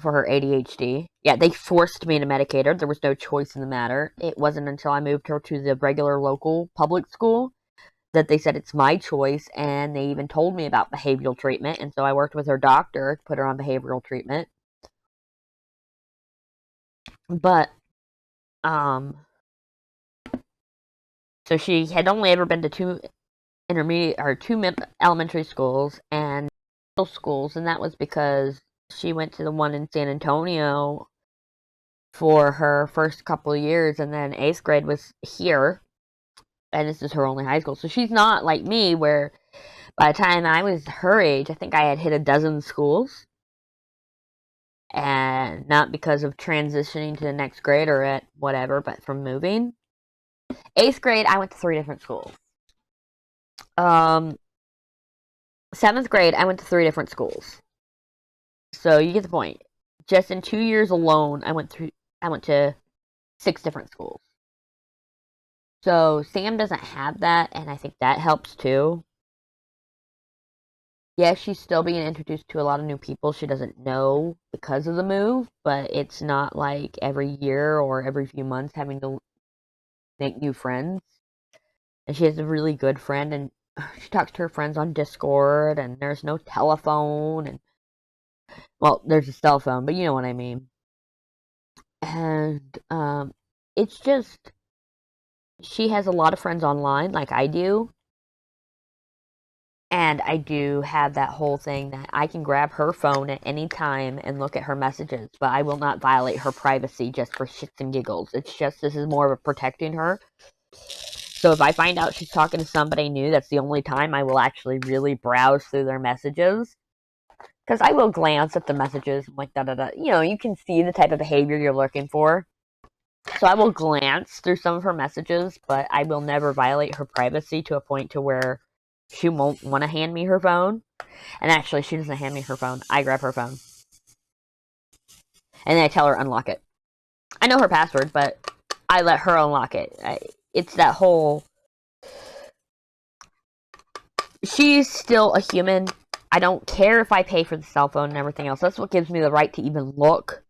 for her ADHD. Yeah, they forced me to medicate her. There was no choice in the matter. It wasn't until I moved her to the regular local public school that they said it's my choice, and they even told me about behavioral treatment, and so I worked with her doctor to put her on behavioral treatment. But, so she had only ever been to 2 elementary schools and middle schools, and that was because she went to the one in San Antonio for her first couple of years, and then 8th grade was here, and this is her only high school. So she's not like me, where by the time I was her age, I think I had hit a dozen schools, and not because of transitioning to the next grade or at whatever, but from moving. 8th grade, I went to 3 different schools. 7th grade, I went to 3 different schools. So you get the point. Just in 2 years alone, I went to 6 different schools. So Sam doesn't have that, and I think that helps too. Yes, she's still being introduced to a lot of new people she doesn't know because of the move, but it's not like every year or every few months having to make new friends. And she has a really good friend, and she talks to her friends on Discord, and there's no telephone, and, well, there's a cell phone, but you know what I mean. And, it's just, she has a lot of friends online, like I do. And I do have that whole thing that I can grab her phone at any time and look at her messages, but I will not violate her privacy just for shits and giggles. It's just, this is more of a protecting her. So if I find out she's talking to somebody new, that's the only time I will actually really browse through their messages. Because I will glance at the messages, like da-da-da. You can see the type of behavior you're looking for. So I will glance through some of her messages, but I will never violate her privacy to a point to where she won't want to hand me her phone. And actually, she doesn't hand me her phone. I grab her phone. And then I tell her unlock it. I know her password, but I let her unlock it. It's that whole... She's still a human. I don't care if I pay for the cell phone and everything else. That's what gives me the right to even look.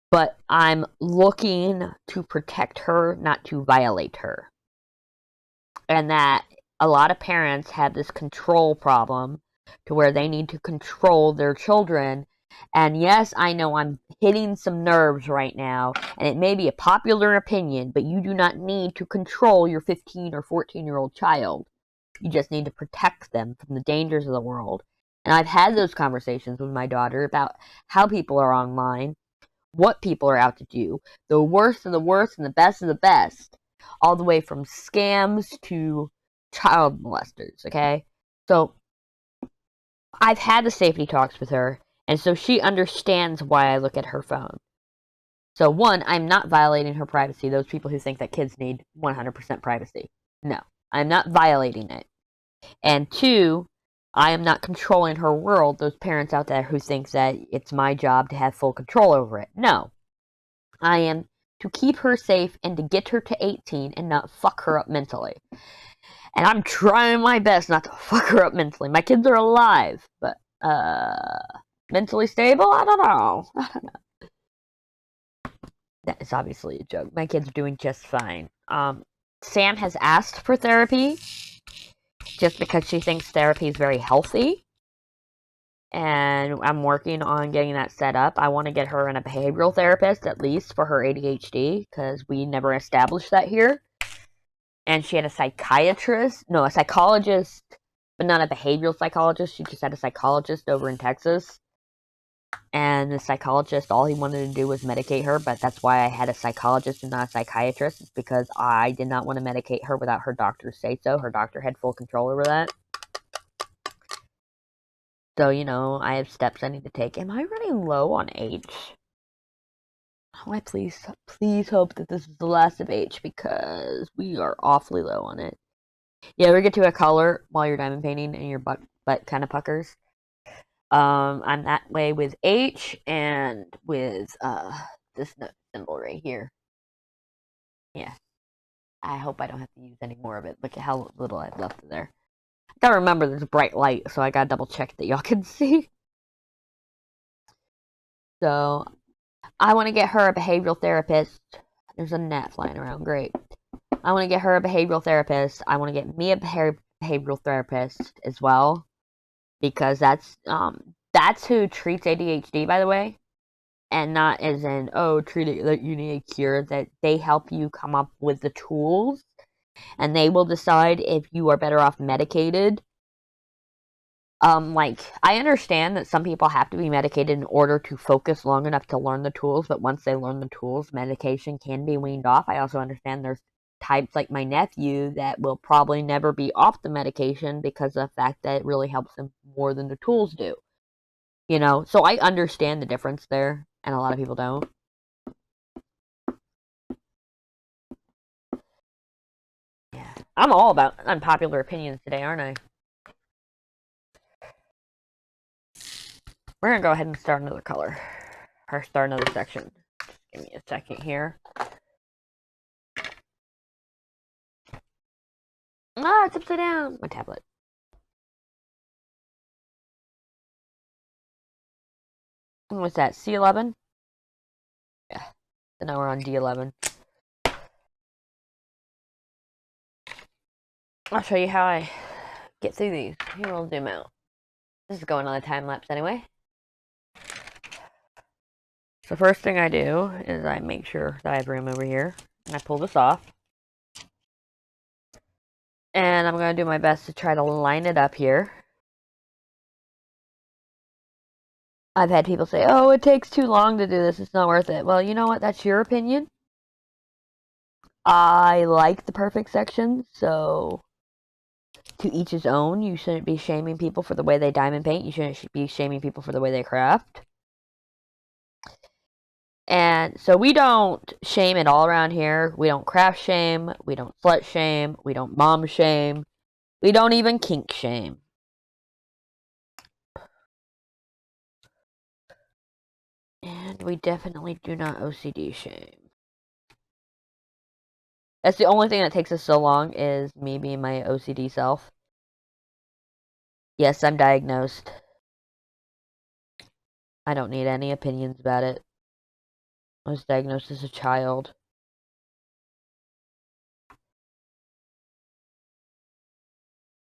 But I'm looking to protect her, not to violate her. And that a lot of parents have this control problem to where they need to control their children. And yes, I know I'm hitting some nerves right now, and it may be a popular opinion, but you do not need to control your 15 or 14-year-old child. You just need to protect them from the dangers of the world. And I've had those conversations with my daughter about how people are online, what people are out to do, the worst of the worst and the best of the best, all the way from scams to child molesters, okay? So I've had the safety talks with her, and so she understands why I look at her phone. So one, I'm not violating her privacy, those people who think that kids need 100% privacy. No, I'm not violating it. And two, I am not controlling her world, those parents out there who think that it's my job to have full control over it. No, I am to keep her safe and to get her to 18 and not fuck her up mentally. And I'm trying my best not to fuck her up mentally. My kids are alive, but, mentally stable? I don't know. That is obviously a joke. My kids are doing just fine. Sam has asked for therapy just because she thinks therapy is very healthy. And I'm working on getting that set up. I want to get her in a behavioral therapist, at least, for her ADHD, because we never established that here. And she had a psychiatrist, no, a psychologist, but not a behavioral psychologist. She just had a psychologist over in Texas. And the psychologist, all he wanted to do was medicate her, but that's why I had a psychologist and not a psychiatrist. It's because I did not want to medicate her without her doctor's say-so. Her doctor had full control over that. So, you know, I have steps I need to take. Am I running low on H? Oh, I please hope that this is the last of H, because we are awfully low on it. You ever get to a color while you're diamond painting and your butt kind of puckers? I'm that way with H and with this symbol right here. Yeah. I hope I don't have to use any more of it. Look at how little I've left there. I gotta remember there's a bright light, so I gotta double check that y'all can see. So, I want to get her a behavioral therapist. There's a gnat flying around. Great. I want to get her a behavioral therapist. I want to get me a behavioral therapist as well, because that's who treats ADHD, by the way, and not as in, oh, treat it like you need a cure. That they help you come up with the tools, and they will decide if you are better off medicated. Like, I understand that some people have to be medicated in order to focus long enough to learn the tools, but once they learn the tools, medication can be weaned off. I also understand there's types like my nephew that will probably never be off the medication because of the fact that it really helps them more than the tools do. You know, so I understand the difference there, and a lot of people don't. Yeah. I'm all about unpopular opinions today, aren't I? We're gonna go ahead and start another color. Or start another section. Just give me a second here. Ah, it's upside down. My tablet. What's that? C11? Yeah. So now we're on D11. I'll show you how I get through these. Here, we'll zoom out. This is going on the time lapse anyway. So first thing I do is I make sure that I have room over here, and I pull this off. And I'm going to do my best to try to line it up here. I've had people say, oh, it takes too long to do this, it's not worth it. Well, you know what, that's your opinion. I like the perfect section, so to each his own. You shouldn't be shaming people for the way they diamond paint. You shouldn't be shaming people for the way they craft. And so we don't shame it all around here. We don't craft shame. We don't slut shame. We don't mom shame. We don't even kink shame. And we definitely do not OCD shame. That's the only thing that takes us so long, is me being my OCD self. Yes, I'm diagnosed. I don't need any opinions about it. I was diagnosed as a child.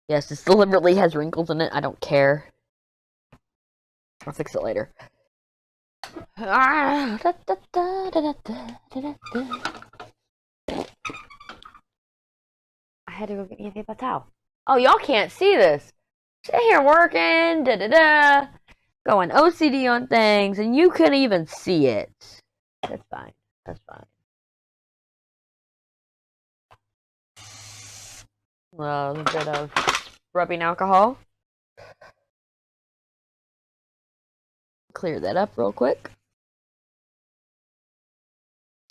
Yes, this deliberately has wrinkles in it. I don't care. I'll fix it later. I had to go get me a paper towel. Oh, y'all can't see this. Sit here working, going OCD on things, and you couldn't even see it. That's fine. That's fine. A little bit of rubbing alcohol. Clear that up real quick.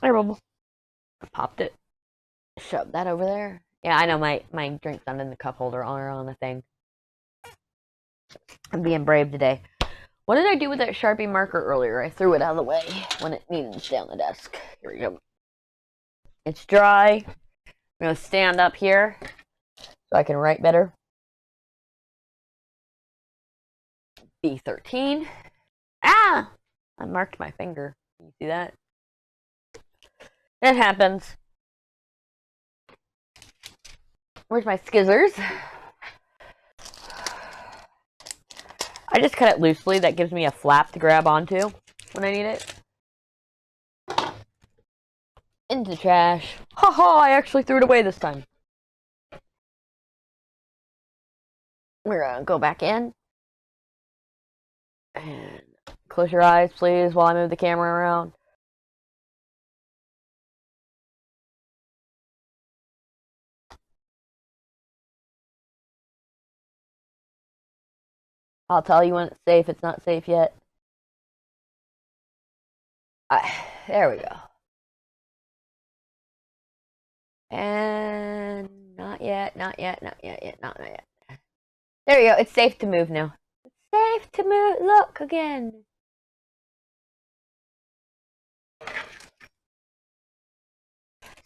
There, Bubble. I popped it. Shove that over there. Yeah, I know my drink's not in the cup holder or on the thing. I'm being brave today. What did I do with that Sharpie marker earlier? I threw it out of the way when it needed to stay on the desk. Here we go. It's dry. I'm going to stand up here so I can write better. B13. Ah! I marked my finger. Can you see that? It happens. Where's my scissors? I just cut it loosely. That gives me a flap to grab onto when I need it. Into the trash. Ha ha! I actually threw it away this time. We're gonna go back in. And close your eyes, please, while I move the camera around. I'll tell you when it's safe. It's not safe yet. There we go. And not yet, not yet, not yet, not yet. There you go. It's safe to move now. It's safe to move. Look again.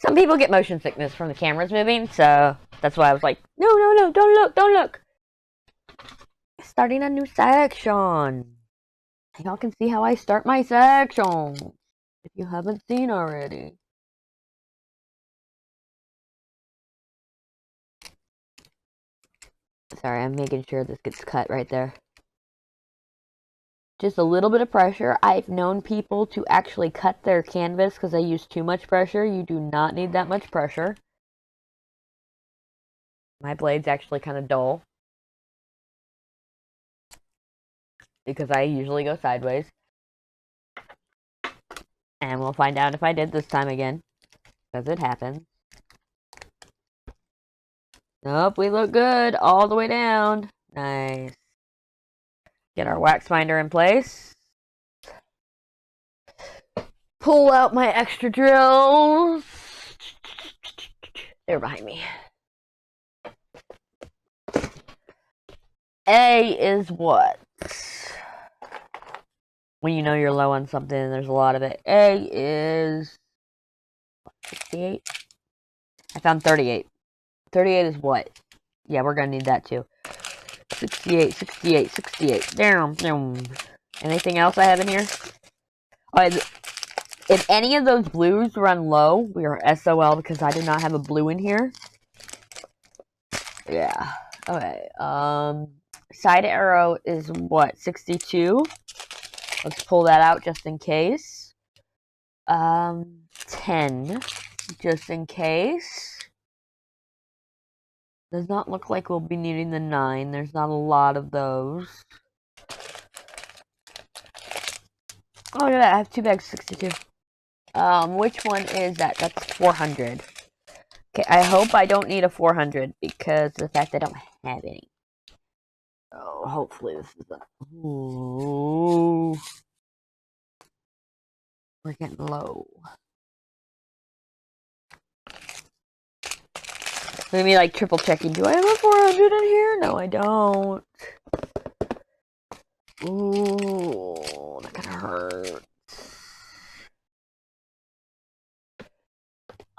Some people get motion sickness from the cameras moving, so that's why I was like, no, no, no, don't look, don't look. Starting a new section. Y'all can see how I start my section if you haven't seen already. Sorry, I'm making sure this gets cut right there. Just a little bit of pressure. I've known people to actually cut their canvas because they use too much pressure. You do not need that much pressure. My blade's actually kind of dull because I usually go sideways. And we'll find out if I did this time again, because it happens. Nope, we look good all the way down. Nice. Get our wax binder in place. Pull out my extra drills. They're behind me. A is what? When you know you're low on something and there's a lot of it. A is 68? I found 38. 38 is what? Yeah, we're gonna need that too. 68, 68, 68. Down, down. Anything else I have in here? Alright, if any of those blues run low, we are SOL because I do not have a blue in here. Yeah. Okay. Side arrow is what? 62. Let's pull that out just in case. 10. Just in case. Does not look like we'll be needing the 9. There's not a lot of those. Oh, look at that. I have 2 bags, 62. Which one is that? That's 400. Okay, I hope I don't need a 400 because of the fact I don't have any. Oh, hopefully this is a... Ooh. We're getting low. Maybe like triple checking. Do I have a 400 in here? No, I don't. Ooh, that kind of hurt.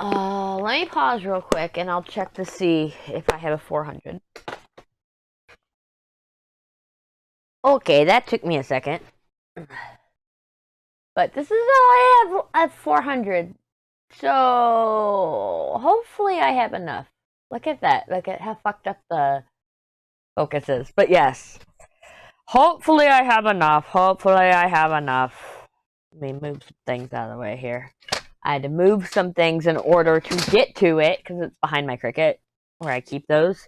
Let me pause real quick and I'll check to see if I have a 400. Okay, that took me a second. But this is all I have at 400. So, hopefully I have enough. Look at that. Look at how fucked up the focus is. But yes. Hopefully I have enough. Hopefully I have enough. Let me move some things out of the way here. I had to move some things in order to get to it because it's behind my Cricut where I keep those.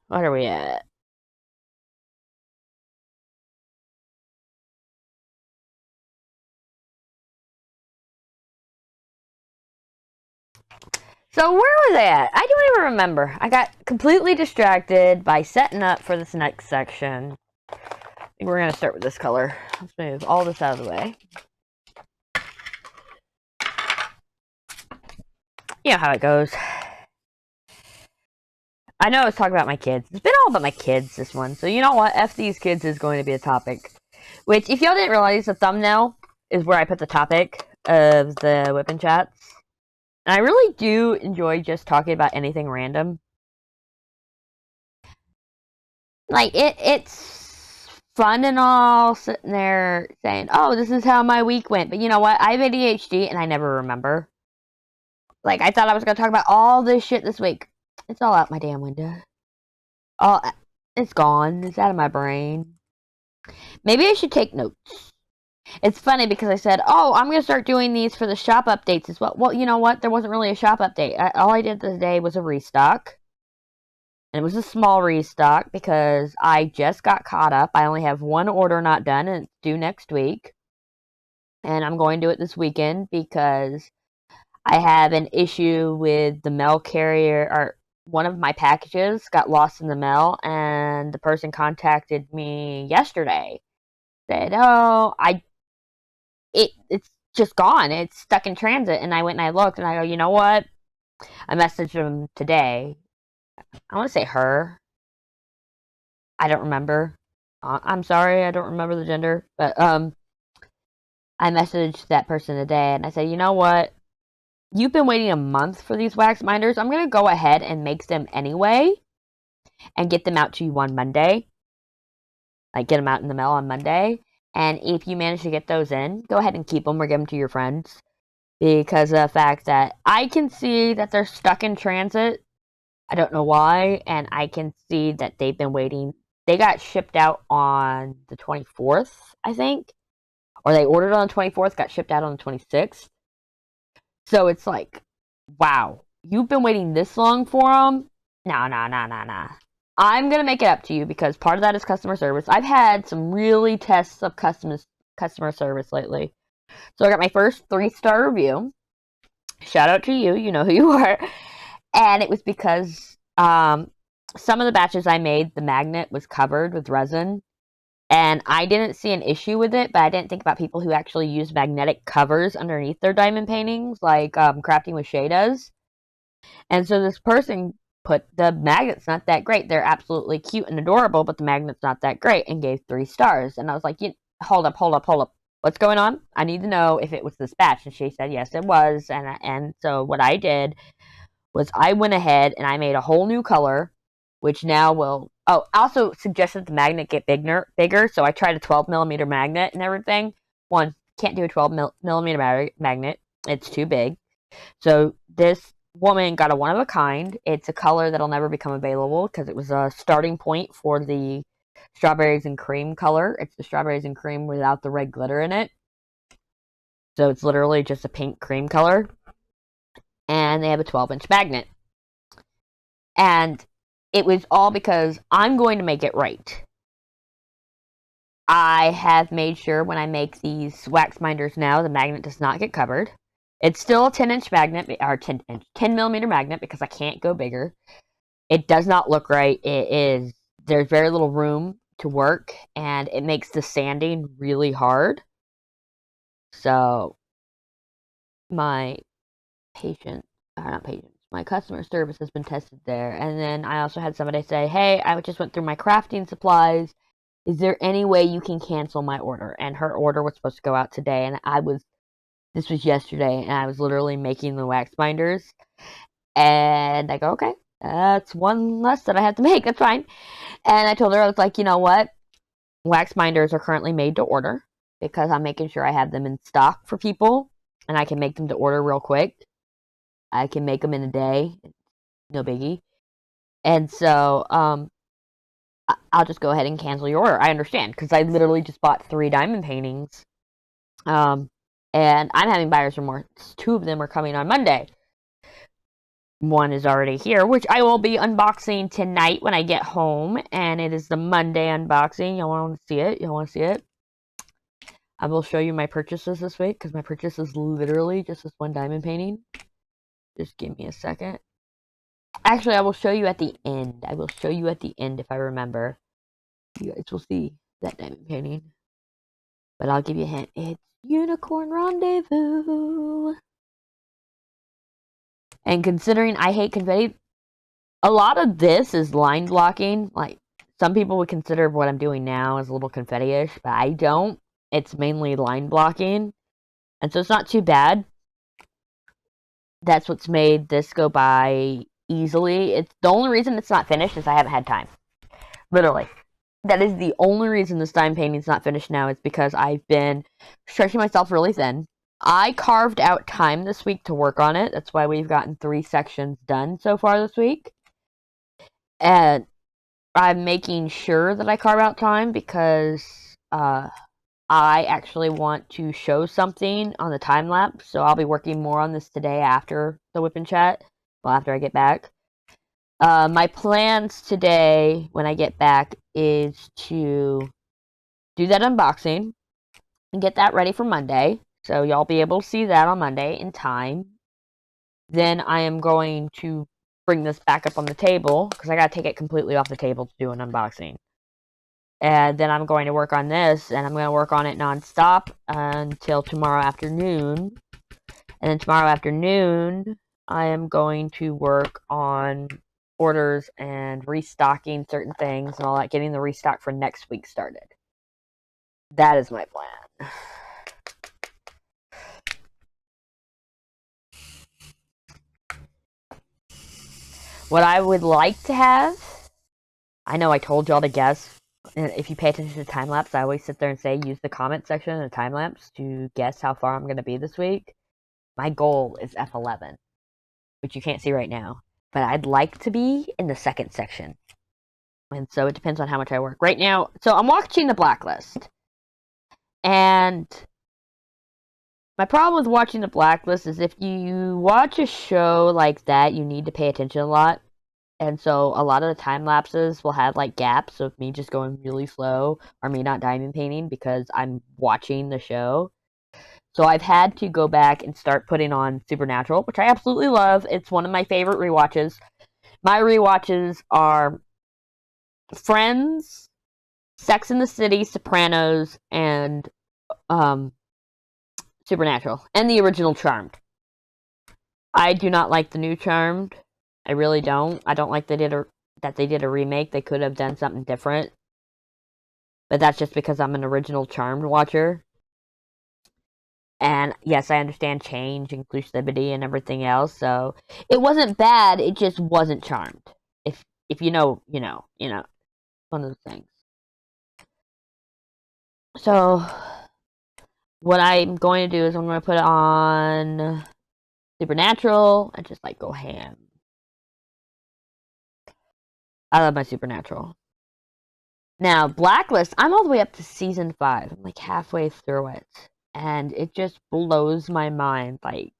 What are we at? So where was I at? I don't even remember. I got completely distracted by setting up for this next section. I think we're going to start with this color. Let's move all this out of the way. You know how it goes. I know I was talking about my kids. It's been all about my kids, this one. So you know what? F these kids is going to be a topic. Which, if y'all didn't realize, the thumbnail is where I put the topic of the WIP Chats. And I really do enjoy just talking about anything random. Like, it's fun and all, sitting there saying, oh, this is how my week went. But you know what? I have ADHD, and I never remember. Like, I thought I was going to talk about all this shit this week. It's all out my damn window. Oh, it's gone. It's out of my brain. Maybe I should take notes. It's funny because I said, oh, I'm going to start doing these for the shop updates as well. Well, you know what? There wasn't really a shop update. All I did today was a restock. And it was a small restock because I just got caught up. I only have one order not done, and it's due next week. And I'm going to do it this weekend because I have an issue with the mail carrier, or one of my packages got lost in the mail, and the person contacted me yesterday. Said, oh, it's just gone. It's stuck in transit. And I went and I looked, and I go, you know what? I messaged him today. I want to say her. I don't remember. I'm sorry, I don't remember the gender. But I messaged that person today, and I said, you know what? You've been waiting a month for these wax binders. I'm going to go ahead and make them anyway and get them out to you on Monday. Like, get them out in the mail on Monday. And if you manage to get those in, go ahead and keep them or give them to your friends. Because of the fact that I can see that they're stuck in transit. I don't know why. And I can see that they've been waiting. They got shipped out on the 24th, I think. Or they ordered on the 24th, got shipped out on the 26th. So it's like, wow, you've been waiting this long for them? Nah. I'm going to make it up to you because part of that is customer service. I've had some really tests of customer service lately. So I got my first 3-star review. Shout out to you. You know who you are. And it was because some of the batches I made, the magnet was covered with resin. And I didn't see an issue with it, but I didn't think about people who actually use magnetic covers underneath their diamond paintings, like Crafty with Shay does. And so this person put, the magnet's not that great. They're absolutely cute and adorable, but the magnet's not that great, and gave 3 stars. And I was like, hold up. What's going on? I need to know if it was this batch. And she said, yes, it was. And so what I did was I went ahead and I made a whole new color, which now will... Oh, also suggested the magnet get bigger, so I tried a 12mm magnet and everything. One, can't do a 12mm magnet. It's too big. So this woman got a one-of-a-kind. It's a color that'll never become available because it was a starting point for the strawberries and cream color. It's the strawberries and cream without the red glitter in it. So it's literally just a pink cream color. And they have a 12-inch magnet. And it was all because I'm going to make it right. I have made sure when I make these wax binders now, the magnet does not get covered. It's still a 10-inch magnet, or 10mm magnet, because I can't go bigger. It does not look right. There's very little room to work, and it makes the sanding really hard. So, my my customer service has been tested there. And then I also had somebody say, hey, I just went through my crafting supplies. Is there any way you can cancel my order? And her order was supposed to go out today, and this was yesterday, and I was literally making the wax binders. And I go, okay, that's one less that I have to make. That's fine. And I told her, I was like, you know what? Wax binders are currently made to order because I'm making sure I have them in stock for people, and I can make them to order real quick. I can make them in a day. No biggie. And so, I'll just go ahead and cancel your order. I understand, because I literally just bought 3 diamond paintings. And I'm having buyer's remorse. 2 of them are coming on Monday. one is already here, which I will be unboxing tonight when I get home, and it is the Monday unboxing. Y'all want to see it? Y'all want to see it? I will show you my purchases this week, because my purchase is literally just this one diamond painting. Just give me a second. Actually, I will show you at the end. I will show you at the end if I remember. You guys will see that diamond painting. But I'll give you a hint. It's Unicorn Rendezvous. And considering I hate confetti, a lot of this is line blocking. Like, some people would consider what I'm doing now as a little confetti-ish, but I don't. It's mainly line blocking. And so it's not too bad. That's what's made this go by easily. It's the only reason it's not finished is I haven't had time. Literally. That is the only reason this diamond painting's not finished now. Is because I've been stretching myself really thin. I carved out time this week to work on it. That's why we've gotten 3 sections done so far this week. And I'm making sure that I carve out time because I actually want to show something on the time lapse. So I'll be working more on this today after the WIP Chat. Well, after I get back. My plans today, when I get back, is to do that unboxing and get that ready for Monday. So y'all be able to see that on Monday in time. Then I am going to bring this back up on the table, because I gotta take it completely off the table to do an unboxing. And then I'm going to work on this, and I'm going to work on it non-stop until tomorrow afternoon. And then tomorrow afternoon, I am going to work on orders and restocking certain things and all that, getting the restock for next week started. That is my plan. What I would like to have, I know I told y'all to guess, and if you pay attention to time lapse, I always sit there and say use the comment section in the time lapse to guess how far I'm going to be this week. My goal is F11, which you can't see right now. But I'd like to be in the second section. And so it depends on how much I work. Right now, so I'm watching The Blacklist. And my problem with watching The Blacklist is if you watch a show like that, you need to pay attention a lot. And so a lot of the time lapses will have like gaps of me just going really slow or me not diamond painting because I'm watching the show. So I've had to go back and start putting on Supernatural, which I absolutely love. It's one of my favorite rewatches. My rewatches are Friends, Sex and the City, Sopranos, and Supernatural, and the original Charmed. I do not like the new Charmed. I really don't. I don't like that they did a remake. They could have done something different. But that's just because I'm an original Charmed watcher. And yes, I understand change, inclusivity, and everything else. So it wasn't bad. It just wasn't Charmed. If you know, you know. One of those things. So what I'm going to do is I'm going to put on Supernatural and just like go ham. I love my Supernatural. Now, Blacklist, I'm all the way up to season 5. I'm like halfway through it. And it just blows my mind. Like,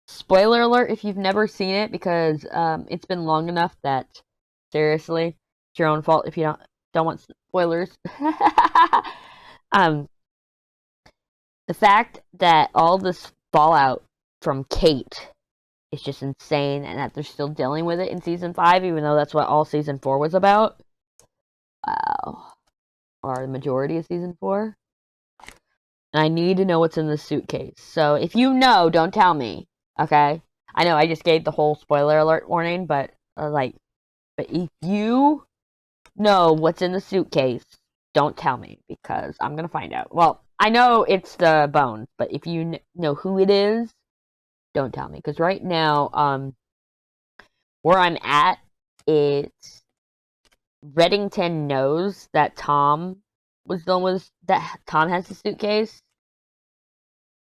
spoiler alert if you've never seen it, because it's been long enough that, seriously, it's your own fault if you don't want spoilers. The fact that all this fallout from Kate is just insane, and that they're still dealing with it in season 5, even though that's what all season 4 was about. Wow. Or the majority of season 4. And I need to know what's in the suitcase. So if you know, don't tell me. Okay? I know I just gave the whole spoiler alert warning, but but if you know what's in the suitcase, don't tell me, because I'm gonna find out. Well, I know it's the bones, but if you know who it is, don't tell me. Because right now, where I'm at, it's Reddington knows that Tom was the one that Tom has the suitcase.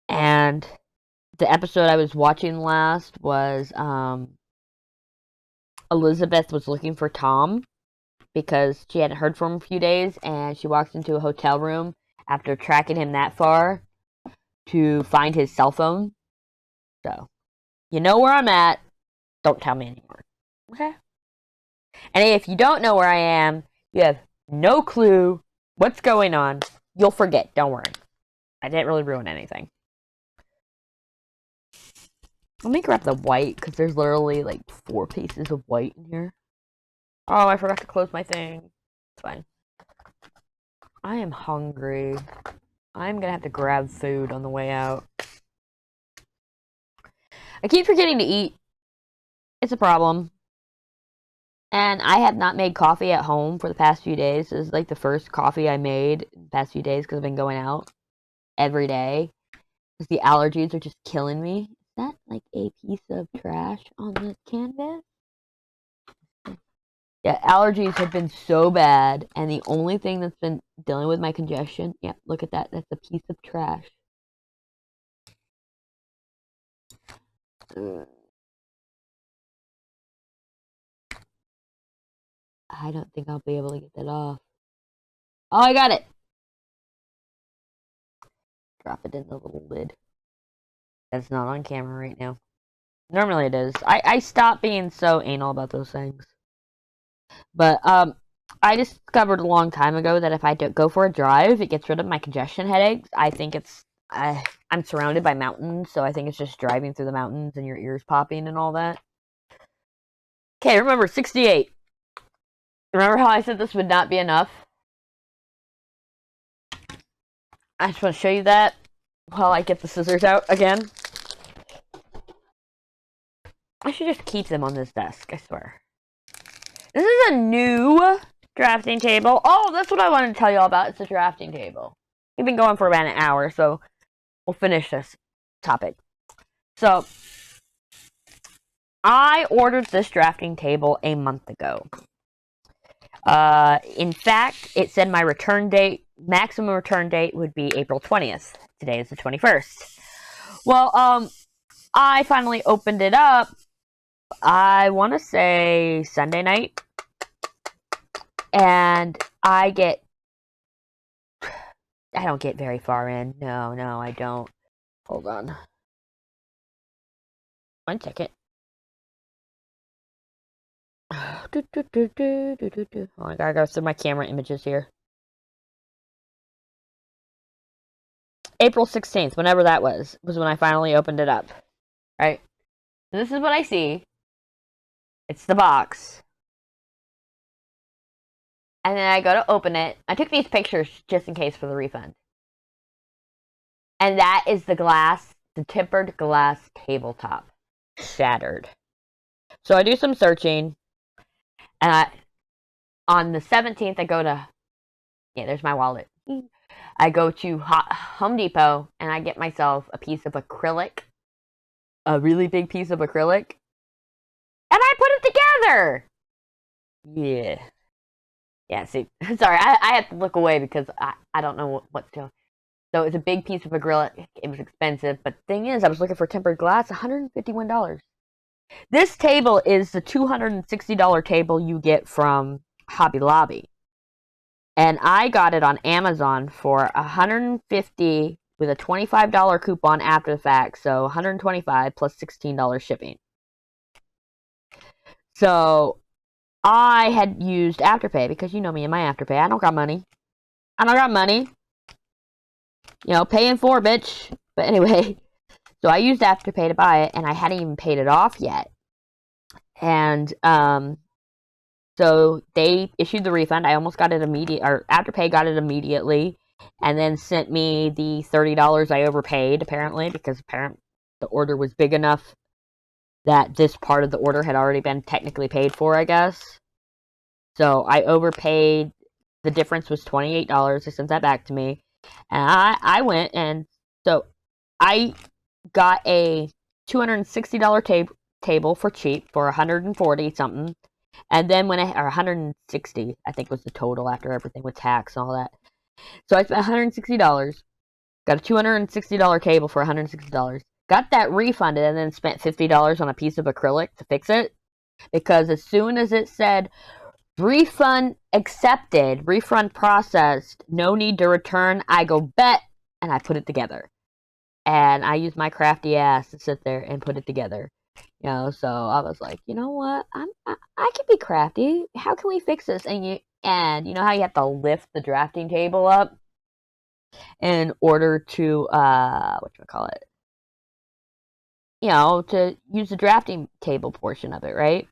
And the episode I was watching last was Elizabeth was looking for Tom because she hadn't heard from him a few days, and she walks into a hotel room after tracking him that far to find his cell phone. So, you know where I'm at. don't tell me anymore. Okay? And if you don't know where I am, you have no clue what's going on. You'll forget. Don't worry. I didn't really ruin anything. Let me grab the white, because there's literally like 4 pieces of white in here. Oh, I forgot to close my thing. It's fine. I am hungry. I'm gonna have to grab food on the way out. I keep forgetting to eat. It's a problem. And I have not made coffee at home for the past few days. This is like the first coffee I made in the past few days because I've been going out every day. Because the allergies are just killing me. Is that like a piece of trash on the canvas? Yeah, allergies have been so bad, and the only thing that's been dealing with my congestion, yeah, look at that, that's a piece of trash. I don't think I'll be able to get that off. Oh, I got it! Drop it in the little lid. That's not on camera right now. Normally it is. I stopped being so anal about those things. But, I discovered a long time ago that if I go for a drive, it gets rid of my congestion headaches. I think it's... I'm surrounded by mountains, so I think it's just driving through the mountains and your ears popping and all that. Okay, remember, 68. Remember how I said this would not be enough? I just want to show you that while I get the scissors out again. I should just keep them on this desk, I swear. This is a new drafting table. Oh, that's what I wanted to tell you all about. It's a drafting table. We've been going for about an hour, so we'll finish this topic. So, I ordered this drafting table a month ago. In fact, it said my return date, maximum return date would be April 20th. Today is the 21st. Well, I finally opened it up, I want to say Sunday night. And I don't get very far in. No, I don't. Hold on. 1 second. Oh, I gotta go through my camera images here. April 16th, whenever that was when I finally opened it up. Right? So this is what I see. It's the box. And then I go to open it. I took these pictures just in case for the refund. And that is the tempered glass tabletop. Shattered. So I do some searching. And on the 17th, I go to... Yeah, there's my wallet. I go to Home Depot, and I get myself a piece of acrylic. A really big piece of acrylic. And I put it together! Yeah. Yeah, see, sorry, I have to look away because I don't know what's to. So it's a big piece of acrylic. It was expensive, but the thing is, I was looking for tempered glass, $151. This table is the $260 table you get from Hobby Lobby. And I got it on Amazon for $150 with a $25 coupon after the fact, so $125 plus $16 shipping. So I had used Afterpay because you know me and my Afterpay. I don't got money. You know, paying for, bitch. But anyway, so I used Afterpay to buy it, and I hadn't even paid it off yet. And so they issued the refund. I almost got it Afterpay got it immediately, and then sent me the $30 I overpaid, apparently, because the order was big enough that this part of the order had already been technically paid for, I guess. So I overpaid. The difference was $28. They sent that back to me. And I went, and so I got a $260 table for cheap for $140 something. And then or $160, I think was the total after everything with tax and all that. So I spent $160. Got a $260 table for $160. Got that refunded and then spent $50 on a piece of acrylic to fix it. Because as soon as it said, refund accepted, refund processed, no need to return, I go bet, and I put it together. And I used my crafty ass to sit there and put it together. You know, so I was like, you know what? I can be crafty. How can we fix this? And you know how you have to lift the drafting table up in order to whatchamacallit, you know, to use the drafting table portion of it, right?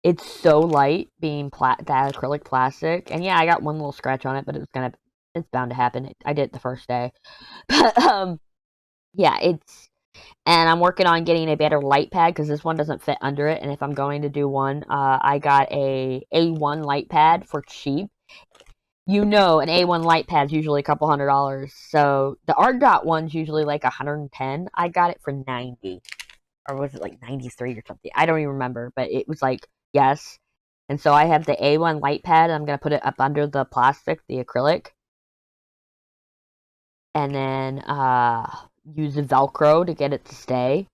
It's so light being that acrylic plastic. And yeah, I got one little scratch on it, but it's bound to happen. I did it the first day. But yeah, and I'm working on getting a better light pad because this one doesn't fit under it. And if I'm going to do one, I got a A1 light pad for cheap. You know, an A1 light pad is usually a couple $100. So the Art Dot one's usually like 110. I got it for 90, or was it like 93 or something? I don't even remember, but it was like yes. And so I have the A1 light pad. I'm gonna put it up under the plastic, the acrylic, and then use the Velcro to get it to stay.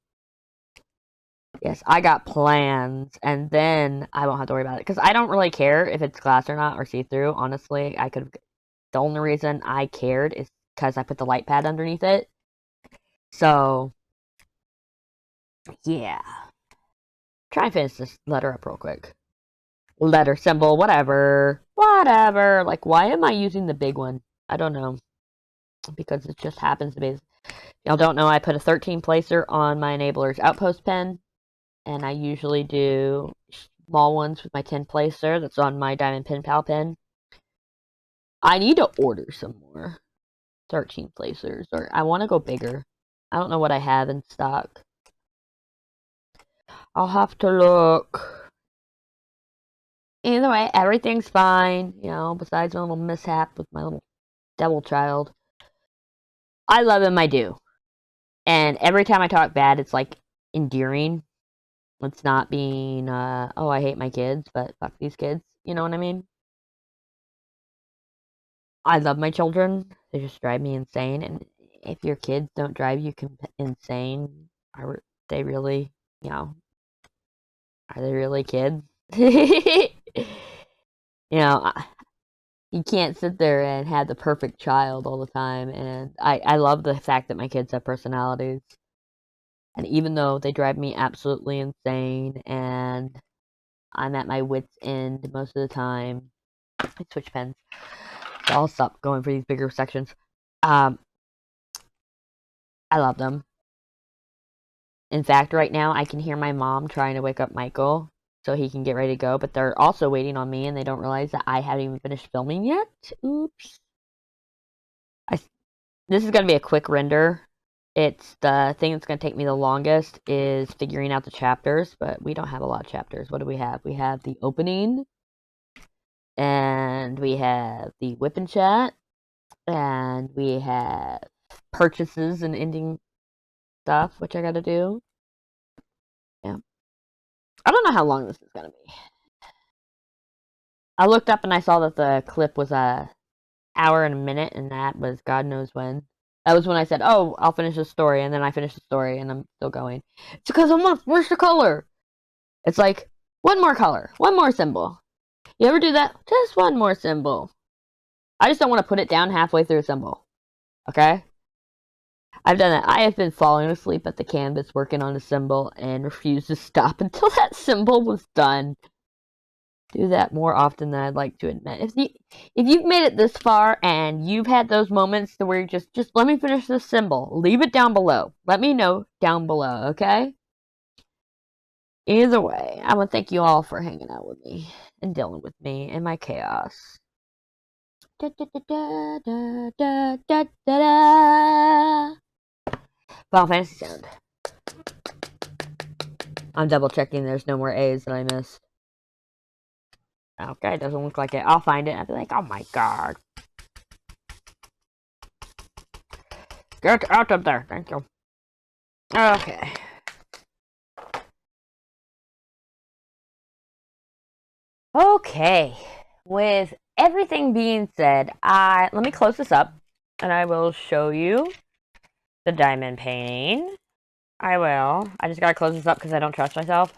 Yes, I got plans, and then I won't have to worry about it because I don't really care if it's glass or not or see-through. Honestly, I could. The only reason I cared is because I put the light pad underneath it. So yeah, try and finish this letter up real quick. Letter symbol, whatever. Like, why am I using the big one? I don't know. Because it just happens to be. Y'all don't know, I put a 13 placer on my Enabler's Outpost pen. And I usually do small ones with my 10 placer that's on my Diamond Pen Pal pen. I need to order some more 13 placers. Or I want to go bigger. I don't know what I have in stock. I'll have to look. Either way, everything's fine, you know, besides my little mishap with my little devil child. I love him, I do. And every time I talk bad, it's like endearing. It's not being, oh, I hate my kids, but fuck these kids. You know what I mean? I love my children. They just drive me insane. And if your kids don't drive you insane, are they really, you know, are they really kids? You know, you can't sit there and have the perfect child all the time. And I love the fact that my kids have personalities. And even though they drive me absolutely insane and I'm at my wit's end most of the time, I switch pens. So I'll stop going for these bigger sections. I love them. In fact, right now I can hear my mom trying to wake up Michael so he can get ready to go, but they're also waiting on me and they don't realize that I haven't even finished filming yet. Oops. This is going to be a quick render. It's the thing that's going to take me the longest is figuring out the chapters, but we don't have a lot of chapters. What do we have? We have the opening, and we have the WIP Chat, and we have purchases and ending stuff, which I got to do. Yeah. I don't know how long this is going to be. I looked up and I saw that the clip was a hour and a minute, and that was God knows when. That was when I said, oh, I'll finish the story, and then I finished the story, and I'm still going. It's because I'm on, where's the color? It's like, one more color, one more symbol. You ever do that? Just one more symbol. I just don't want to put it down halfway through a symbol. Okay? I've done that. I have been falling asleep at the canvas working on a symbol and refused to stop until that symbol was done. Do that more often than I'd like to admit. If you've made it this far and you've had those moments to where you just let me finish this symbol, leave it down below. Let me know down below, okay? Either way, I want to thank you all for hanging out with me and dealing with me and my chaos. Da, da, da, da, da, da, da, da. Final Fantasy sound. I'm double checking there's no more A's that I missed. Okay, doesn't look like it. I'll find it. I'll be like, oh my god. Get out of there. Thank you. Okay. Okay. With everything being said, let me close this up and I will show you the diamond painting. I will. I just gotta close this up because I don't trust myself.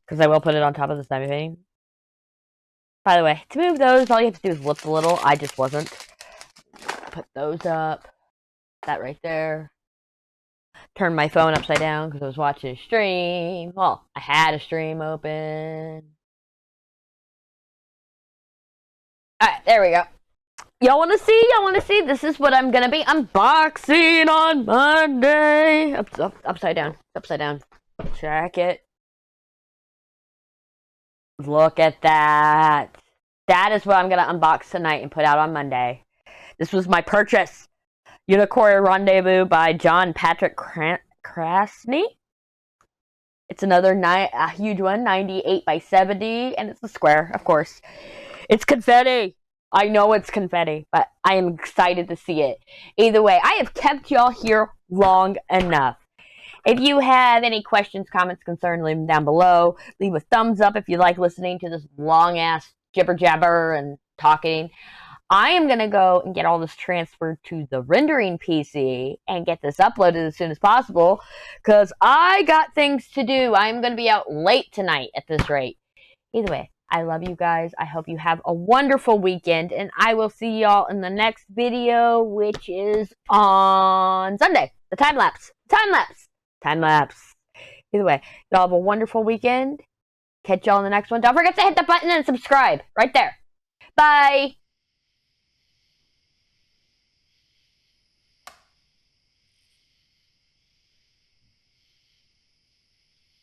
Because I will put it on top of this diamond painting. By the way, to move those, all you have to do is lift a little. I just wasn't. Put those up. That right there. turned my phone upside down because I was watching a stream. Well, I had a stream open. Alright, there we go. Y'all want to see? Y'all want to see? This is what I'm going to be unboxing on Monday. Upside down. Upside down. Check it. Look at that. That is what I'm going to unbox tonight and put out on Monday. This was my purchase. Unicorn Rendezvous by John Patrick Crafty. It's another a huge one, 98 by 70, and it's a square, of course. It's confetti. I know it's confetti, but I am excited to see it. Either way, I have kept y'all here long enough. If you have any questions, comments, concerns, leave them down below. Leave a thumbs up if you like listening to this long-ass jibber-jabber and talking. I am going to go and get all this transferred to the rendering PC and get this uploaded as soon as possible because I got things to do. I'm going to be out late tonight at this rate. Either way, I love you guys. I hope you have a wonderful weekend, and I will see y'all in the next video, which is on Sunday. The time-lapse. Time-lapse. Time-lapse. Either way, y'all have a wonderful weekend. Catch y'all in the next one. Don't forget to hit the button and subscribe right there. Bye.